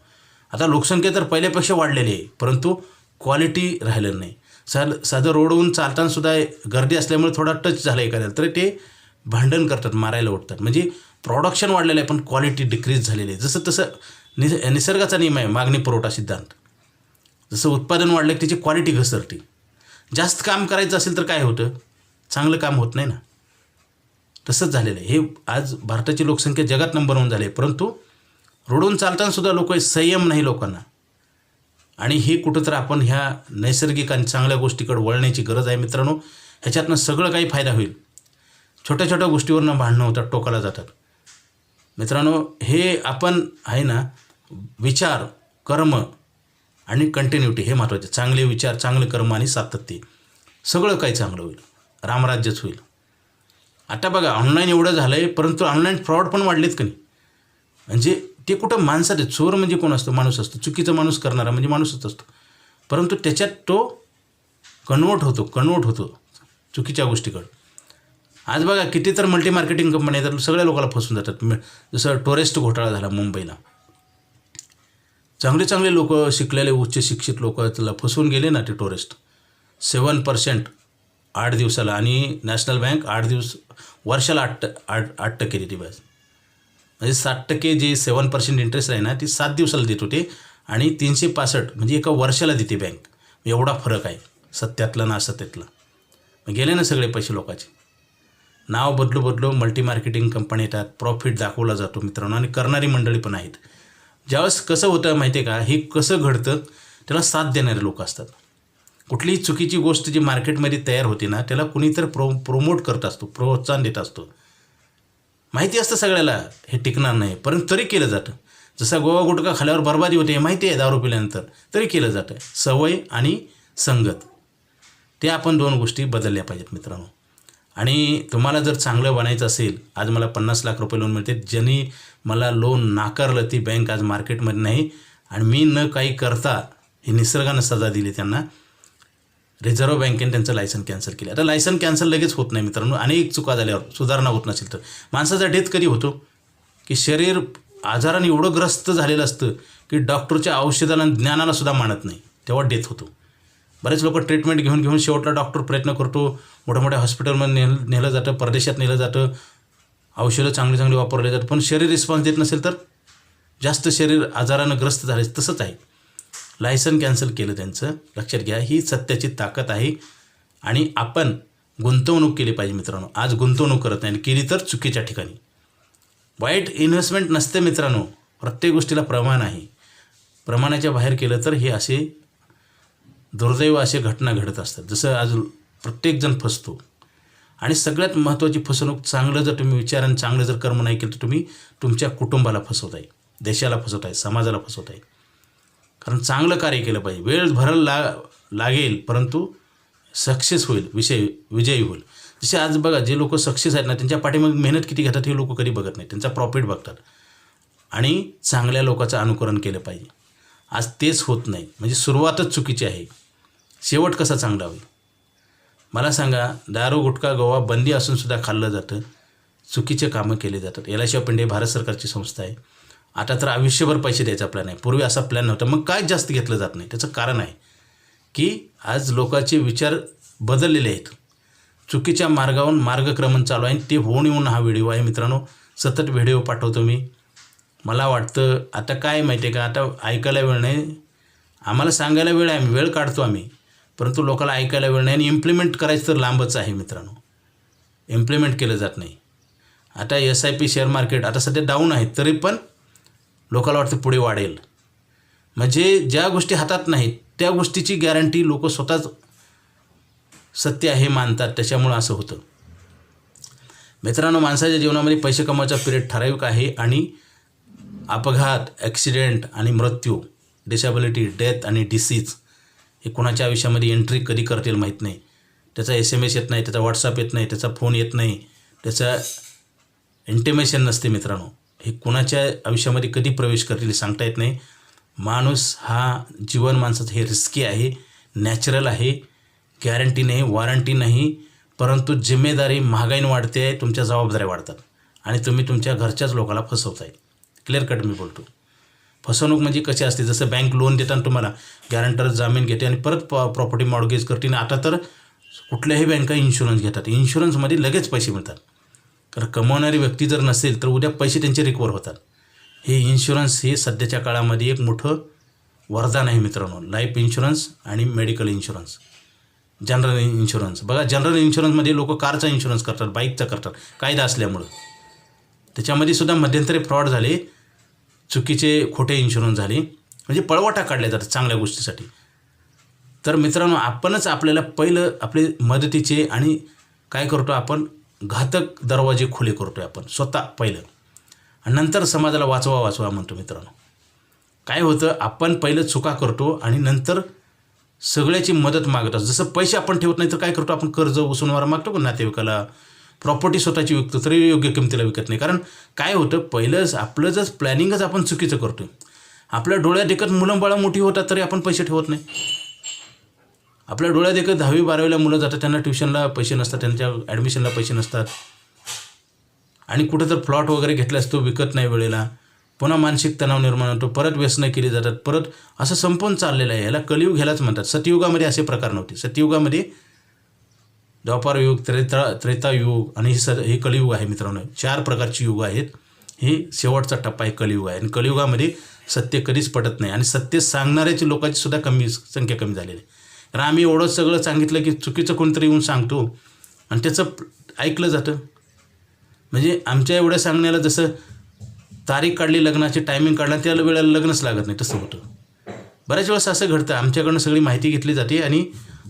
आता लोकसंख्या तर पहिल्यापेक्षा वाढलेली आहे, परंतु क्वालिटी राहिलेलं नाही. साधं रोडवरून चालतानासुद्धा गर्दी असल्यामुळे थोडा टच झाला एखाद्याला तरी ते भांडण करतात, मारायला उठतात. म्हणजे प्रोडक्शन वाढलेलं आहे पण क्वालिटी डिक्रीज झालेली आहे. जसं तसं निसर्गाचा नियम आहे, मागणी पुरवठा सिद्धांत. जसं उत्पादन वाढलं की त्याची क्वालिटी घसरते. जास्त काम करायचं असेल तर काय होतं, चांगलं काम होत नाही ना. तसंच झालेलं आहे. हे आज भारताची लोकसंख्या जगात नंबर 1 झाली आहे, परंतु रोडून चालतानासुद्धा लोक संयम नाही लोकांना. आणि हे कुठं तर आपण ह्या नैसर्गिक आणि चांगल्या गोष्टीकडे वळण्याची गरज आहे मित्रांनो. ह्याच्यातनं सगळं काही फायदा होईल. छोट्या छोट्या गोष्टीवरनं भांडणं होतात, टोकाला जातात मित्रांनो. हे आपण आहे ना, विचार, कर्म आणि कंटिन्युटी हे महत्त्वाचे. चांगले विचार, चांगले कर्म आणि सातत्य, सगळं काही चांगलं होईल. रामराज्यच होईल. आता बघा, ऑनलाईन एवढं झालं आहे, परंतु ऑनलाईन फ्रॉड पण वाढलेत का नाही. म्हणजे ते कुठं माणसात आहे. चोर म्हणजे कोण असतो? माणूस असतो. चुकीचा माणूस करणारा म्हणजे माणूसच असतो, परंतु त्याच्यात तो कन्वर्ट होतो चुकीच्या गोष्टीकडं. आज बघा, किती तर मल्टी मार्केटिंग कंपन्या तर सगळ्या लोकांना फसून जातात. जसं टुरिस्ट घोटाळा झाला मुंबईला. चांगले लोक, शिकलेले उच्च शिक्षित लोक त्याला फसवून गेले ना ते टुरिस्ट. 7% 8 दिवसाला आणि नॅशनल बँक 8 दिवस वर्षाला 8% देते बस. म्हणजे 60% जे 7% इंटरेस्ट आहे ना, ती 7 दिवसाला देत होते आणि 365 म्हणजे एका वर्षाला देते बँक. एवढा फरक आहे सत्यातला ना असत्यातला. मग गेले ना सगळे पैसे लोकांचे. नाव बदलू मल्टी मार्केटिंग कंपनी येतात, प्रॉफिट दाखवला जातो मित्रांनो. आणि करणारी मंडळी पण आहेत. ज्यावेळेस कसं होतं माहिती आहे का, हे कसं घडतं, त्याला साथ देणारे लोक असतात. कुठलीही चुकीची गोष्ट जी मार्केटमध्ये तयार होते ना, त्याला कुणीतरी प्रोमोट करत असतो, प्रोत्साहन देत असतो. माहिती असतं सगळ्याला हे टिकणार नाही, परंतु तरी केलं जातं. जसा गोवा गुटखा खाल्यावर बर्बादी होते हे माहिती आहे दारू पिल्यानंतर, तरी केलं जातं. सवय आणि संगत, ते आपण 2 गोष्टी बदलल्या पाहिजेत मित्रांनो. आणि तुम्हाला जर चांगलं बनायचं असेल, आज मला 50 लाख रुपये लोन मिळते, ज्यांनी मला लोन नाकारलं ती बँक आज मार्केटमध्ये नाही, आणि मी न काही करता ही निसर्गानं सजा दिली त्यांना. रिझर्व्ह बँकेने त्यांचं लायसन कॅन्सल केलं. आता लायसन कॅन्सल लगेच होत नाही मित्रांनो, अनेक चुका झाल्यावर सुधारणा होत नसेल तर. माणसाचा डेथ कधी होतो की शरीर आजाराने एवढं ग्रस्त झालेलं असतं की डॉक्टरच्या औषधाला ज्ञानाला सुद्धा मानत नाही, तेव्हा डेथ होतो. बरेच लोक ट्रीटमेंट घेऊन शेवटला डॉक्टर प्रयत्न करतो, मोठ्या मोठ्या हॉस्पिटलमध्ये नेलं जातं, परदेशात नेलं जातं, औषधं चांगली चांगली वापरले जातं, पण शरीर रिस्पॉन्स देत नसेल तर जास्त शरीर आजारानं ग्रस्त झाले. तसंच आहे, लायसन कॅन्सल केलं त्यांचं. लक्षात घ्या, ही सत्याची ताकद आहे. आणि आपण गुंतवणूक केली पाहिजे मित्रांनो. आज गुंतवणूक करत नाही, केली तर चुकीच्या ठिकाणी. वाईट इन्व्हेस्टमेंट नसते मित्रांनो, प्रत्येक गोष्टीला प्रमाण आहे. प्रमाणाच्या बाहेर केलं तर हे असे दुर्दैव असे घटना घडत असतात. जसं आज प्रत्येकजण फसतो. आणि सगळ्यात महत्त्वाची फसवणूक, चांगलं जर तुम्ही विचार आणि चांगलं जर कर्म नाही केलं तर तुम्ही तुमच्या कुटुंबाला फसवताय, देशाला फसवताय, समाजाला फसवताय. कारण चांगलं कार्य केलं पाहिजे. वेळ भरायला लागेल, परंतु सक्सेस होईल, विजयी होईल. जसे आज बघा, जे लोक सक्सेस आहेत ना, त्यांच्या पाठीमागे मेहनत किती घेतात हे लोक कधी बघत नाही, त्यांचा प्रॉफिट बघतात. आणि चांगल्या लोकांचं अनुकरण केलं पाहिजे. आज तेच होत नाही, म्हणजे सुरुवातच चुकीची आहे. शेवट कसा चांगला होईल मला सांगा. दारू गुटखा गोवा बंदी असूनसुद्धा खाल्लं जातं, चुकीचे कामं केले जातात. LIC ऑफ इंडिया भारत सरकारची संस्था आहे. आता तर आयुष्यभर पैसे द्यायचा प्लॅन आहे, पूर्वी असा प्लॅन नव्हता. मग काय जास्त घेतलं जात नाही, त्याचं कारण आहे की आज लोकांचे विचार बदललेले आहेत. चुकीच्या मार्गावरून मार्गक्रमण चालू आहे. ते होऊन येऊन हा व्हिडिओ आहे मित्रांनो. सतत व्हिडिओ पाठवतो मी. मला वाटतं आता काय माहिती आहे का, आता ऐकायला वेळ नाही, आम्हाला सांगायला वेळ आहे, आम्ही वेळ काढतो आम्ही, परंतु लोकांना ऐकायला वेळ नाही. आणि इम्प्लिमेंट करायचं तर लांबच आहे मित्रांनो, इम्प्लिमेंट केलं जात नाही. आता SIP शेअर मार्केट आता सध्या डाऊन आहे, तरी पण लोकांना वाटतं पुढे वाढेल. म्हणजे ज्या गोष्टी हातात नाहीत त्या गोष्टीची गॅरंटी लोक स्वतःच सत्य आहे मानतात, त्याच्यामुळं असं होतं. मित्रांनो, माणसाच्या जीवनामध्ये पैसे कमवायचा पिरियड ठराविक आहे. आणि अपघात, ॲक्सिडेंट आणि मृत्यू, डिसेबिलिटी, डेथ आणि डिसीज हे कोणाच्या आयुष्यामध्ये एंट्री कधी करतील माहीत नाही. त्याचा SMS येत नाही, त्याचा WhatsApp येत नाही, त्याचा फोन येत नाही, त्याचा इंटिमेशन नसते मित्रांनो. हे कोणाच्या आयुष्यामध्ये कधी प्रवेश करतील सांगता येत नाही. माणूस हा जीवन माणसाचं हे रिस्की आहे, नॅचरल आहे, गॅरंटी नाही, वॉरंटी नाही. परंतु जिम्मेदारी महागाईने वाढते आहे, तुमच्या जबाबदाऱ्या वाढतात आणि तुम्ही तुमच्या घरच्याच लोकांना फसवताय. क्लिअर कट मी बोलतो. फसवणूक म्हणजे कशी असते, जसं बँक लोन देताना तुम्हाला गॅरंटर जामीन घेते आणि परत प्रॉपर्टी मॉर्गेज करते. आणि आता तर कुठल्याही बँका इन्शुरन्स घेतात. इन्शुरन्समध्ये लगेच पैसे मिळतात. कारण कमवणारी व्यक्ती जर नसेल तर उद्या पैसे त्यांचे रिकवर होतात. हे इन्शुरन्स हे सध्याच्या काळामध्ये एक मोठं वरदान आहे मित्रांनो. लाईफ इन्शुरन्स आणि मेडिकल इन्शुरन्स, जनरल इन्शुरन्स. बघा, जनरल इन्शुरन्समध्ये लोक कारचा इन्शुरन्स करतात, बाईकचा करतात, कायदा असल्यामुळं. त्याच्यामध्ये सुद्धा मध्यंतरी फ्रॉड झाले, चुकीचे खोटे इन्शुरन्स झाले, म्हणजे पळवाटा काढल्या जातात चांगल्या गोष्टीसाठी. तर मित्रांनो, आपणच आपल्याला पहिलं आपले मदतीचे आणि काय करतो आपण, घातक दरवाजे खुले करतो आपण स्वतः पहिलं, आणि नंतर समाजाला वाचवा म्हणतो. मित्रांनो, काय होतं, आपण पहिलं चुका करतो आणि नंतर सगळ्याची मदत मागत असतो. जसं पैसे आपण ठेवत नाही तर काय करतो आपण, कर्ज उसनवारा मागतो का नातेवाईकाला, प्रॉपर्टी स्वतःची विकतो तरी योग्य किमतीला विकत नाही. कारण काय होतं, पहिलंच आपलं जर प्लॅनिंगच आपण चुकीचं करतो. आपल्या डोळ्यात देखत मुलं बाळं मोठी होतात तरी आपण पैसे ठेवत नाही. आपल्या डोळ्यात देखत 10वी 12वीला मुलं जातात, त्यांना ट्युशनला पैसे नसतात, त्यांच्या ॲडमिशनला पैसे नसतात, आणि कुठं तर प्लॉट वगैरे घेतल्यास तो विकत नाही वेळेला, पुन्हा मानसिक तणाव निर्माण होतो, परत व्यसनं केली जातात, परत असं संपून चाललेलं आहे. याला कलियुग ह्यालाच म्हणतात. सतयुगामध्ये असे प्रकार नव्हते. सतयुगामध्ये द्वापार युग, त्रेतायुग आणि हे कलियुग आहे मित्रांनो. 4 प्रकारची युग आहेत. हे शेवटचा टप्पा आहे, कलियुग आहे. आणि कलियुगामध्ये सत्य कधीच पटत नाही आणि सत्य सांगणाऱ्याची लोकांची सुद्धा संख्या कमी झालेली आहे. कारण आम्ही एवढं सगळं सांगितलं की चुकीचं कोणतरी येऊन सांगतो आणि त्याचं ऐकलं जातं. म्हणजे आमच्या एवढ्या सांगण्याला जसं तारीख काढली लग्नाची, टायमिंग काढला, त्याला वेळेला लग्नच लागत नाही, तसं होतं. बऱ्याच वेळेस असं घडतं. आमच्याकडनं सगळी माहिती घेतली जाते आणि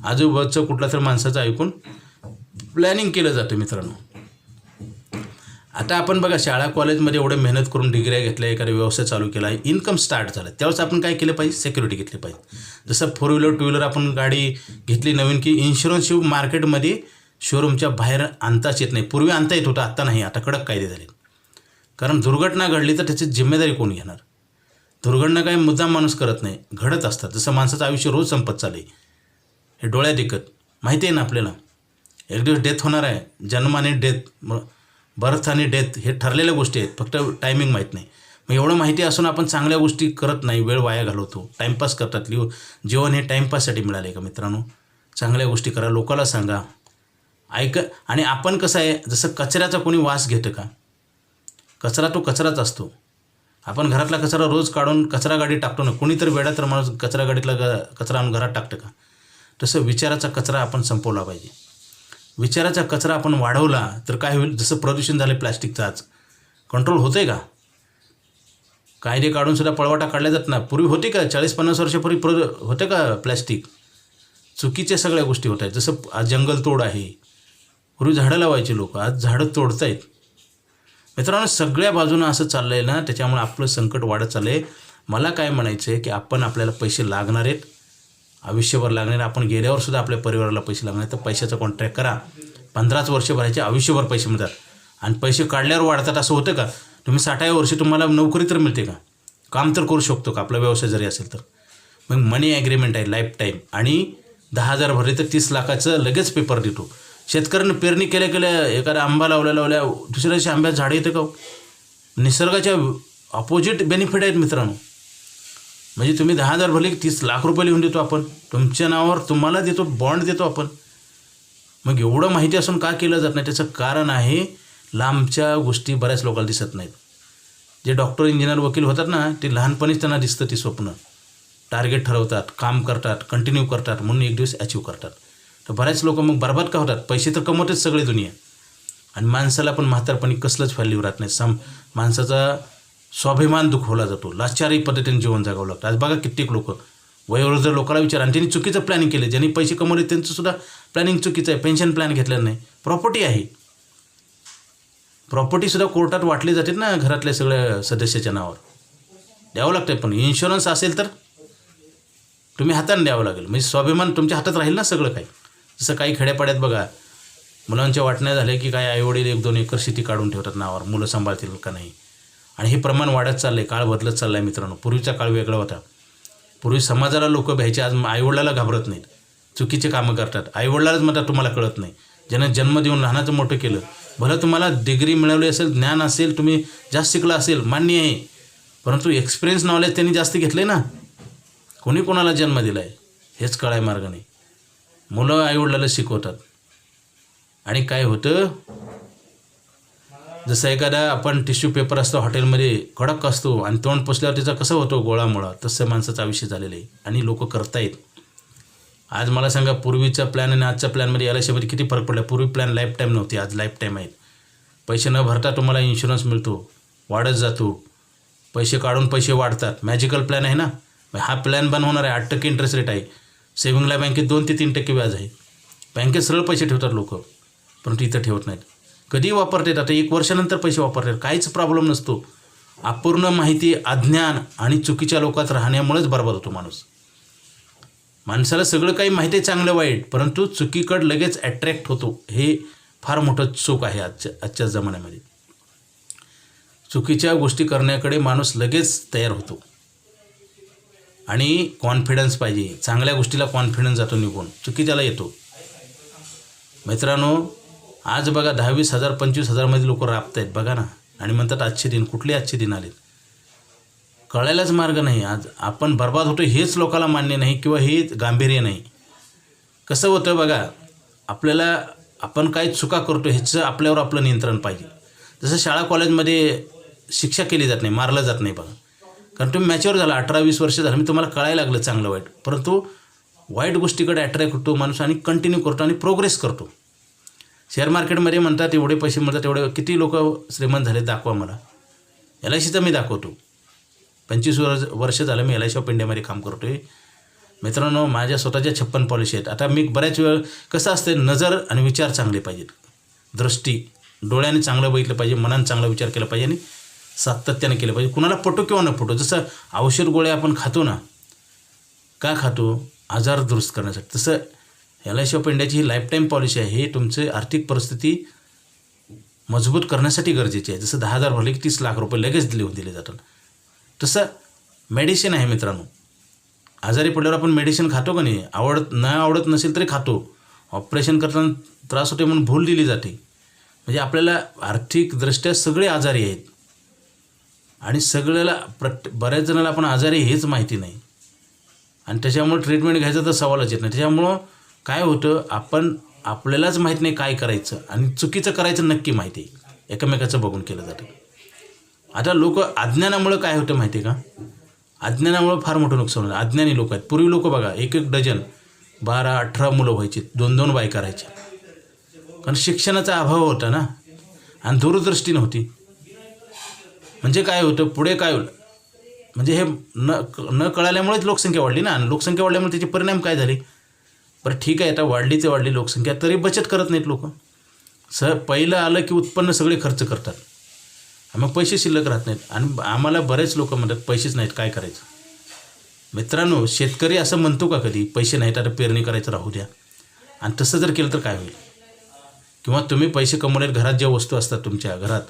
आजूबाजूचं कुठला तर माणसाचं ऐकून प्लॅनिंग केलं जातं मित्रांनो. आता आपण बघा, शाळा कॉलेजमध्ये एवढं मेहनत करून डिग्र्या घेतल्या, एखादा व्यवसाय चालू केला, इन्कम स्टार्ट झाला, त्यावेळेस आपण काय केलं पाहिजे? सिक्युरिटी घेतली पाहिजे. जसं 4 व्हीलर 2 व्हीलर आपण गाडी घेतली नवीन की इन्शुरन्स शिव मार्केटमध्ये शोरूमच्या बाहेर आणताच येत नाही. पूर्वी आणता येत होतं, आत्ता नाही. आता कडक कायदे झाले. कारण दुर्घटना घडली तर त्याची जिम्मेदारी कोण घेणार? दुर्घटना काही मुद्दाम माणूस करत नाही, घडत असतात. जसं माणसाचं आयुष्य रोज संपत चालले, हे डोळ्यात दिकत माहिती आहे ना आपल्याला. एक दिवस डेथ होणार आहे. जन्म आणि डेथ, बर्थ आणि डेथ हे ठरलेल्या गोष्टी आहेत, फक्त टायमिंग माहीत नाही. मग एवढं माहिती असून आपण चांगल्या गोष्टी करत नाही, वेळ वाया घालवतो, टाईमपास करतात. जीवन हे टाईमपाससाठी मिळाले का मित्रांनो? चांगल्या गोष्टी करा, लोकाला सांगा, ऐका. आणि आपण कसं आहे, जसं कचऱ्याचा कोणी वास घेतं का? कचरा तो कचराच असतो. आपण घरातला कचरा रोज काढून कचरा गाडी टाकतो ना. कोणीतरी वेळा तर माणूस कचरा गाडीतला कचरा आणून घरात टाकतं का? तसं विचाराचा कचरा आपण संपवला पाहिजे. विचाराचा कचरा आपण वाढवला तर काय होईल? जसं प्रदूषण झालं प्लॅस्टिकचं, आज कंट्रोल होतं आहे का? कायदे काढूनसुद्धा पळवाटा काढल्या जात ना. पूर्वी होते का? 40-50 वर्षापूर्वी होतं का प्लॅस्टिक? चुकीच्या सगळ्या गोष्टी होत आहेत. जसं आज जंगलतोड आहे, पूर्वी झाडं लावायची लोक, आज झाडं तोडत आहेत. मित्रांनो, सगळ्या बाजूनं असं चाललं आहे ना, त्याच्यामुळे आपलं संकट वाढत चाललं आहे. मला काय म्हणायचं आहे की आपल्याला पैसे लागणार आहेत, आयुष्यभर लागणार. आपण गेल्यावर सुद्धा आपल्या परिवाराला पैसे लागणार आहेत. तर पैशाचा कॉन्ट्रॅक्ट करा. 15च वर्ष भरायचे, आयुष्यभर पैसे मिळतात. आणि पैसे काढल्यावर वाढतात असं होतं का? तुम्ही 60व्या वर्षी तुम्हाला नोकरी तर मिळते का? काम तर करू शकतो का? आपला व्यवसाय जरी असेल तर. मग मनी ॲग्रीमेंट आहे लाईफ टाईम. आणि 10,000 भरले तर 30 लाखाचं लगेच पेपर देतो. शेतकऱ्यानं पेरणी केल्या एखादा आंबा लावल्या दुसऱ्या दिवशी आंब्यात झाडं येतं का? निसर्गाच्या अपोजिट बेनिफिट आहेत मित्रांनो. म्हणजे तुम्ही 10,000 भरले की 30 लाख रुपये लिहून देतो आपण, तुमच्या नावावर तुम्हाला देतो, बॉन्ड देतो आपण. मग एवढं माहिती असून का केलं जात नाही? त्याचं कारण आहे, लांबच्या गोष्टी बऱ्याच लोकांना दिसत नाहीत. जे डॉक्टर, इंजिनियर, वकील होतात ना, ते लहानपणीच त्यांना दिसतं ती स्वप्न. टार्गेट ठरवतात, काम करतात, कंटिन्यू करतात, म्हणून एक दिवस अचीव करतात. तर बऱ्याच लोक मग बरबाद का होतात? पैसे तर कमवतेच सगळी दुनिया, आणि माणसाला पण म्हातारपणी कसलंच व्हॅल्यू राहत नाही. माणसाचा स्वाभिमान दुखवला जातो, लाचारी पद्धतीने जीवन जगावं लागतं. आज बघा कित्येक लोक, वयोवृद्ध लोकांना विचार, आणि त्यांनी चुकीचं प्लॅनिंग केलं. ज्यांनी पैसे कमवले त्यांचंसुद्धा प्लॅनिंग चुकीचं आहे. पेन्शन प्लॅन घेतलेलं नाही. प्रॉपर्टी आहे, प्रॉपर्टीसुद्धा कोर्टात वाटली जाते ना, घरातल्या सगळ्या सदस्याच्या नावावर द्यावं लागतं. पण इन्शुरन्स असेल तर तुम्ही हाताने द्यावं लागेल. म्हणजे स्वाभिमान तुमच्या हातात राहील ना सगळं काही. जसं काही खेड्यापाड्यात बघा, मुलांच्या वाटण्या झाल्या की काय आईवडील 1-2 एकर शेती काढून ठेवतात नावावर, मुलं सांभाळतील का नाही. आणि हे प्रमाण वाढत चाललं आहे, काळ बदलत चालला आहे मित्रांनो. पूर्वीचा काळ वेगळा होता. पूर्वी समाजाला लोक भ्यायचे, आज आईवडिलाला घाबरत नाहीत, चुकीचे कामं करतात. आईवडिलालाच म्हणतात तुम्हाला कळत नाही. ज्यानं जन्म देऊन लहानाचं मोठं केलं, भलं तुम्हाला डिग्री मिळवली असेल, ज्ञान असेल, तुम्ही जास्त शिकला असेल, मान्य आहे, परंतु एक्सपिरियन्स नॉलेज त्यांनी जास्त घेतलं ना. कोणी कोणाला जन्म दिला आहे हेच कळाय मार्ग नाही. मुलं आईवडिलाला शिकवतात, आणि काय होतं, जसं एखादा आपण टिश्यू पेपर असतो हॉटेलमध्ये, कडक असतो, आणि तोंड पुसल्यावर त्याचा कसं होतो गोळामोळा, तसं माणसाचं आयुष्य झालेलं आहे. आणि लोक करतायत. आज मला सांगा, पूर्वीचा प्लॅन आणि आजच्या प्लॅनमध्ये LICमध्ये किती फरक पडला. पूर्वी प्लॅन लाईफ टाईम नव्हती, आज लाईफ टाईम आहेत. पैसे न भरता तुम्हाला इन्शुरन्स मिळतो, वाढत जातो. पैसे काढून पैसे वाढतात. मॅजिकल प्लॅन आहे ना. हा प्लॅन बंद होणार आहे. 8% इंटरेस्ट रेट आहे. सेव्हिंगला बँकेत 2 ते 3% व्याज आहे. बँकेत सरळ पैसे ठेवतात लोक, परंतु इथं ठेवत नाहीत. कधी वापरतात? आता 1 वर्षानंतर पैसे वापरतात, काहीच प्रॉब्लेम नसतो. अपूर्ण माहिती, अज्ञान आणि चुकीच्या लोकात राहण्यामुळेच बरबाद होतो माणूस. माणसाला सगळं काही माहिती आहे, चांगलं वाईट, परंतु चुकीकडे लगेच अट्रॅक्ट होतो. हे फार मोठं चूक आहे आजच्या जमान्यामध्ये. चुकीच्या गोष्टी करण्याकडे माणूस लगेच तयार होतो. आणि कॉन्फिडन्स पाहिजे. चांगल्या गोष्टीला कॉन्फिडन्स जातो निघून, चुकीच्याला येतो. मित्रांनो, आज बघा 10,000-20,000 25,000 लोक राबत आहेत बघा ना, आणि म्हणतात आजचे दिन. कुठले आजचे दिन आलेत? कळायलाच मार्ग नाही. आज आपण बर्बाद होतो हेच लोकांना मान्य नाही, किंवा हे गांभीर्य नाही. कसं होतं बघा, आपण काय चुका करतो ह्याचं आपल्यावर आपलं नियंत्रण पाहिजे. जसं शाळा कॉलेजमध्ये शिक्षा केली जात नाही, मारलं जात नाही बघा. कारण तुम्ही मॅच्युअर झाला, 18-20 वर्ष झालं, मी तुम्हाला कळायला लागलं चांगलं वाईट, परंतु वाईट गोष्टीकडे अट्रॅक्ट होतो माणूस, आणि कंटिन्यू करतो, आणि प्रोग्रेस करतो. शेअर मार्केटमध्ये म्हणतात एवढे पैसे मिळतात, एवढे. किती लोक श्रीमंत झाले दाखवा मला. LICचा मी दाखवतो. 25 वर्ष झालं मी LIC ऑफ इंडियामध्ये काम करतो आहे. मित्रांनो, माझ्या स्वतःच्या 56 पॉलिसी आहेत. आता मी बऱ्याच वेळ कसं असतं, नजर आणि विचार चांगले पाहिजेत, दृष्टी, डोळ्याने चांगलं बघितलं पाहिजे, मनाने चांगला विचार केला पाहिजे आणि सातत्याने केलं पाहिजे. कुणाला पटो किंवा न पटो, जसं औषध गोळ्या आपण खातो ना, का खातो? आजार दुरुस्त करण्यासाठी. तसं LIC ऑफ इंडियाची ही लाईफटाईम पॉलिसी आहे. हे तुमची आर्थिक परिस्थिती मजबूत करण्यासाठी गरजेची आहे. जसं 10,000 भरले की 30 लाख रुपये लगेच लिहून दिले जातात. तसं मेडिसिन आहे मित्रांनो. आजारी पडल्यावर आपण मेडिसिन खातो का नाही? आवडत नसेल तरी खातो. ऑपरेशन करताना त्रास होते म्हणून भूल दिली जाते. म्हणजे आपल्याला आर्थिकदृष्ट्या सगळे आजारी आहेत आणि सगळ्याला बऱ्याच जणांना आपण आजारी हेच माहिती नाही आणि त्याच्यामुळे ट्रीटमेंट घ्यायचं तर सवालच येत नाही. त्याच्यामुळं काय होतं, आपल्यालाच माहीत नाही काय करायचं आणि चुकीचं करायचं नक्की माहिती आहे. एकमेकाचं बघून केलं जातं. आता लोक अज्ञानामुळं काय होतं माहिती आहे का? अज्ञानामुळं फार मोठं नुकसान होतं. अज्ञानी लोक आहेत. पूर्वी लोक बघा, 1-1 डझन 12-18 मुलं व्हायची, 2-2 बायका राहायच्या. कारण शिक्षणाचा अभाव होता ना आणि दूरदृष्टी नव्हती. म्हणजे काय होतं, पुढे काय होतं, म्हणजे हे न कळाल्यामुळेच लोकसंख्या वाढली ना. आणि लोकसंख्या वाढल्यामुळे त्याचे परिणाम काय झाले? बरं ठीक आहे, आता वाढली लोकसंख्या, तरी बचत करत नाहीत लोक. पहिलं आलं की उत्पन्न सगळे खर्च करतात, मग पैसे शिल्लक राहत नाहीत. आणि आम्हाला बरेच लोक म्हणतात पैसेच नाहीत, काय करायचं? मित्रांनो, शेतकरी असं म्हणतो का कधी पैसे नाहीत आता पेरणी करायचं राहू द्या? आणि तसं जर केलं तर काय होईल? किंवा तुम्ही पैसे कमवले, घरात ज्या वस्तू असतात, तुमच्या घरात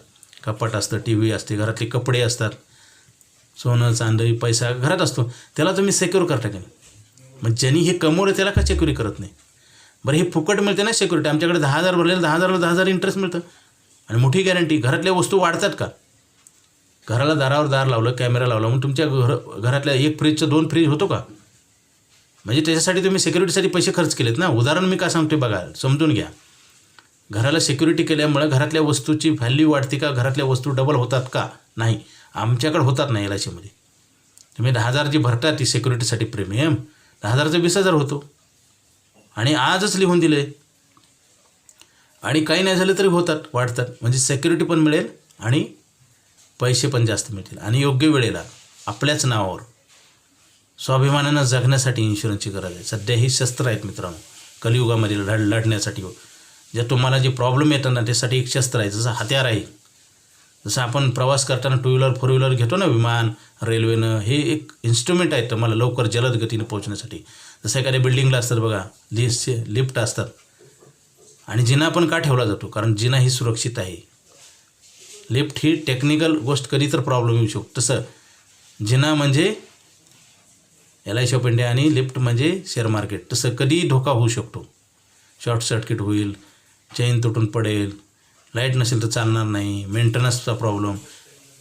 कपाट असतं, TV असते, घरातले कपडे असतात, सोनं चांदी पैसा घरात असतो, त्याला तुम्ही सिक्युअर करता का नाही? मग ज्यांनी हे कमवलं त्याला का सिक्युरिटी करत नाही? बरं, हे फुकट मिळते ना सिक्युरिटी. आमच्याकडे 10,000 भरलेलं 10,000ला 10,000 इंटरेस्ट मिळतं आणि मोठी गॅरंटी. घरातल्या वस्तू वाढतात का? घराला दारावर दार लावलं, कॅमेरा लावला, मग तुमच्या घरातल्या 1 फ्रीजचं 2 फ्रीज होतो का? म्हणजे त्याच्यासाठी तुम्ही सिक्युरिटीसाठी पैसे खर्च केलेत ना. उदाहरण मी का सांगतोय बघा, समजून घ्या. घराला सिक्युरिटी केल्यामुळे घरातल्या वस्तूची व्हॅल्यू वाढते का? घरातल्या वस्तू डबल होतात का? नाही. आमच्याकडे होतात नाही. LICमध्ये तुम्ही 10,000 जी भरता ती सिक्युरिटीसाठी प्रीमियम, 10,000चं 20,000 होतो. आणि आजच लिहून दिले आणि काही नाही झालं तरी होतात, वाढतात. म्हणजे सिक्युरिटी पण मिळेल आणि पैसे पण जास्त मिळतील आणि योग्य वेळेला आपल्याच नावावर स्वाभिमानानं जगण्यासाठी इन्शुरन्सची गरज आहे. सध्या ही शस्त्र आहेत मित्रांनो, कलियुगामध्ये लढण्यासाठी. जे तुम्हाला जे प्रॉब्लेम येतात ना, त्यासाठी एक शस्त्र आहे, जसं हत्यार आहे. जसं आपण प्रवास करताना 2 व्हीलर 4 व्हीलर घेतो ना, विमान, रेल्वेनं, हे एक इन्स्ट्रुमेंट आहे तुम्हाला लवकर जलद गतीने पोहोचण्यासाठी. जसं एखाद्या बिल्डिंगला असतात बघा, लिफ्ट असतात. आणि जिना पण का ठेवला जातो? कारण जिना ही सुरक्षित आहे. लिफ्ट ही टेक्निकल गोष्ट, कधी तर प्रॉब्लेम येऊ शकतो. तसं जिना म्हणजे LIC ऑफ इंडिया आणि लिफ्ट म्हणजे शेअर मार्केट. तसं कधी धोका होऊ शकतो. शॉर्ट सर्किट होईल, चेन तुटून पडेल, लाईट नसेल तर चालणार नाही, मेंटेनन्सचा प्रॉब्लेम,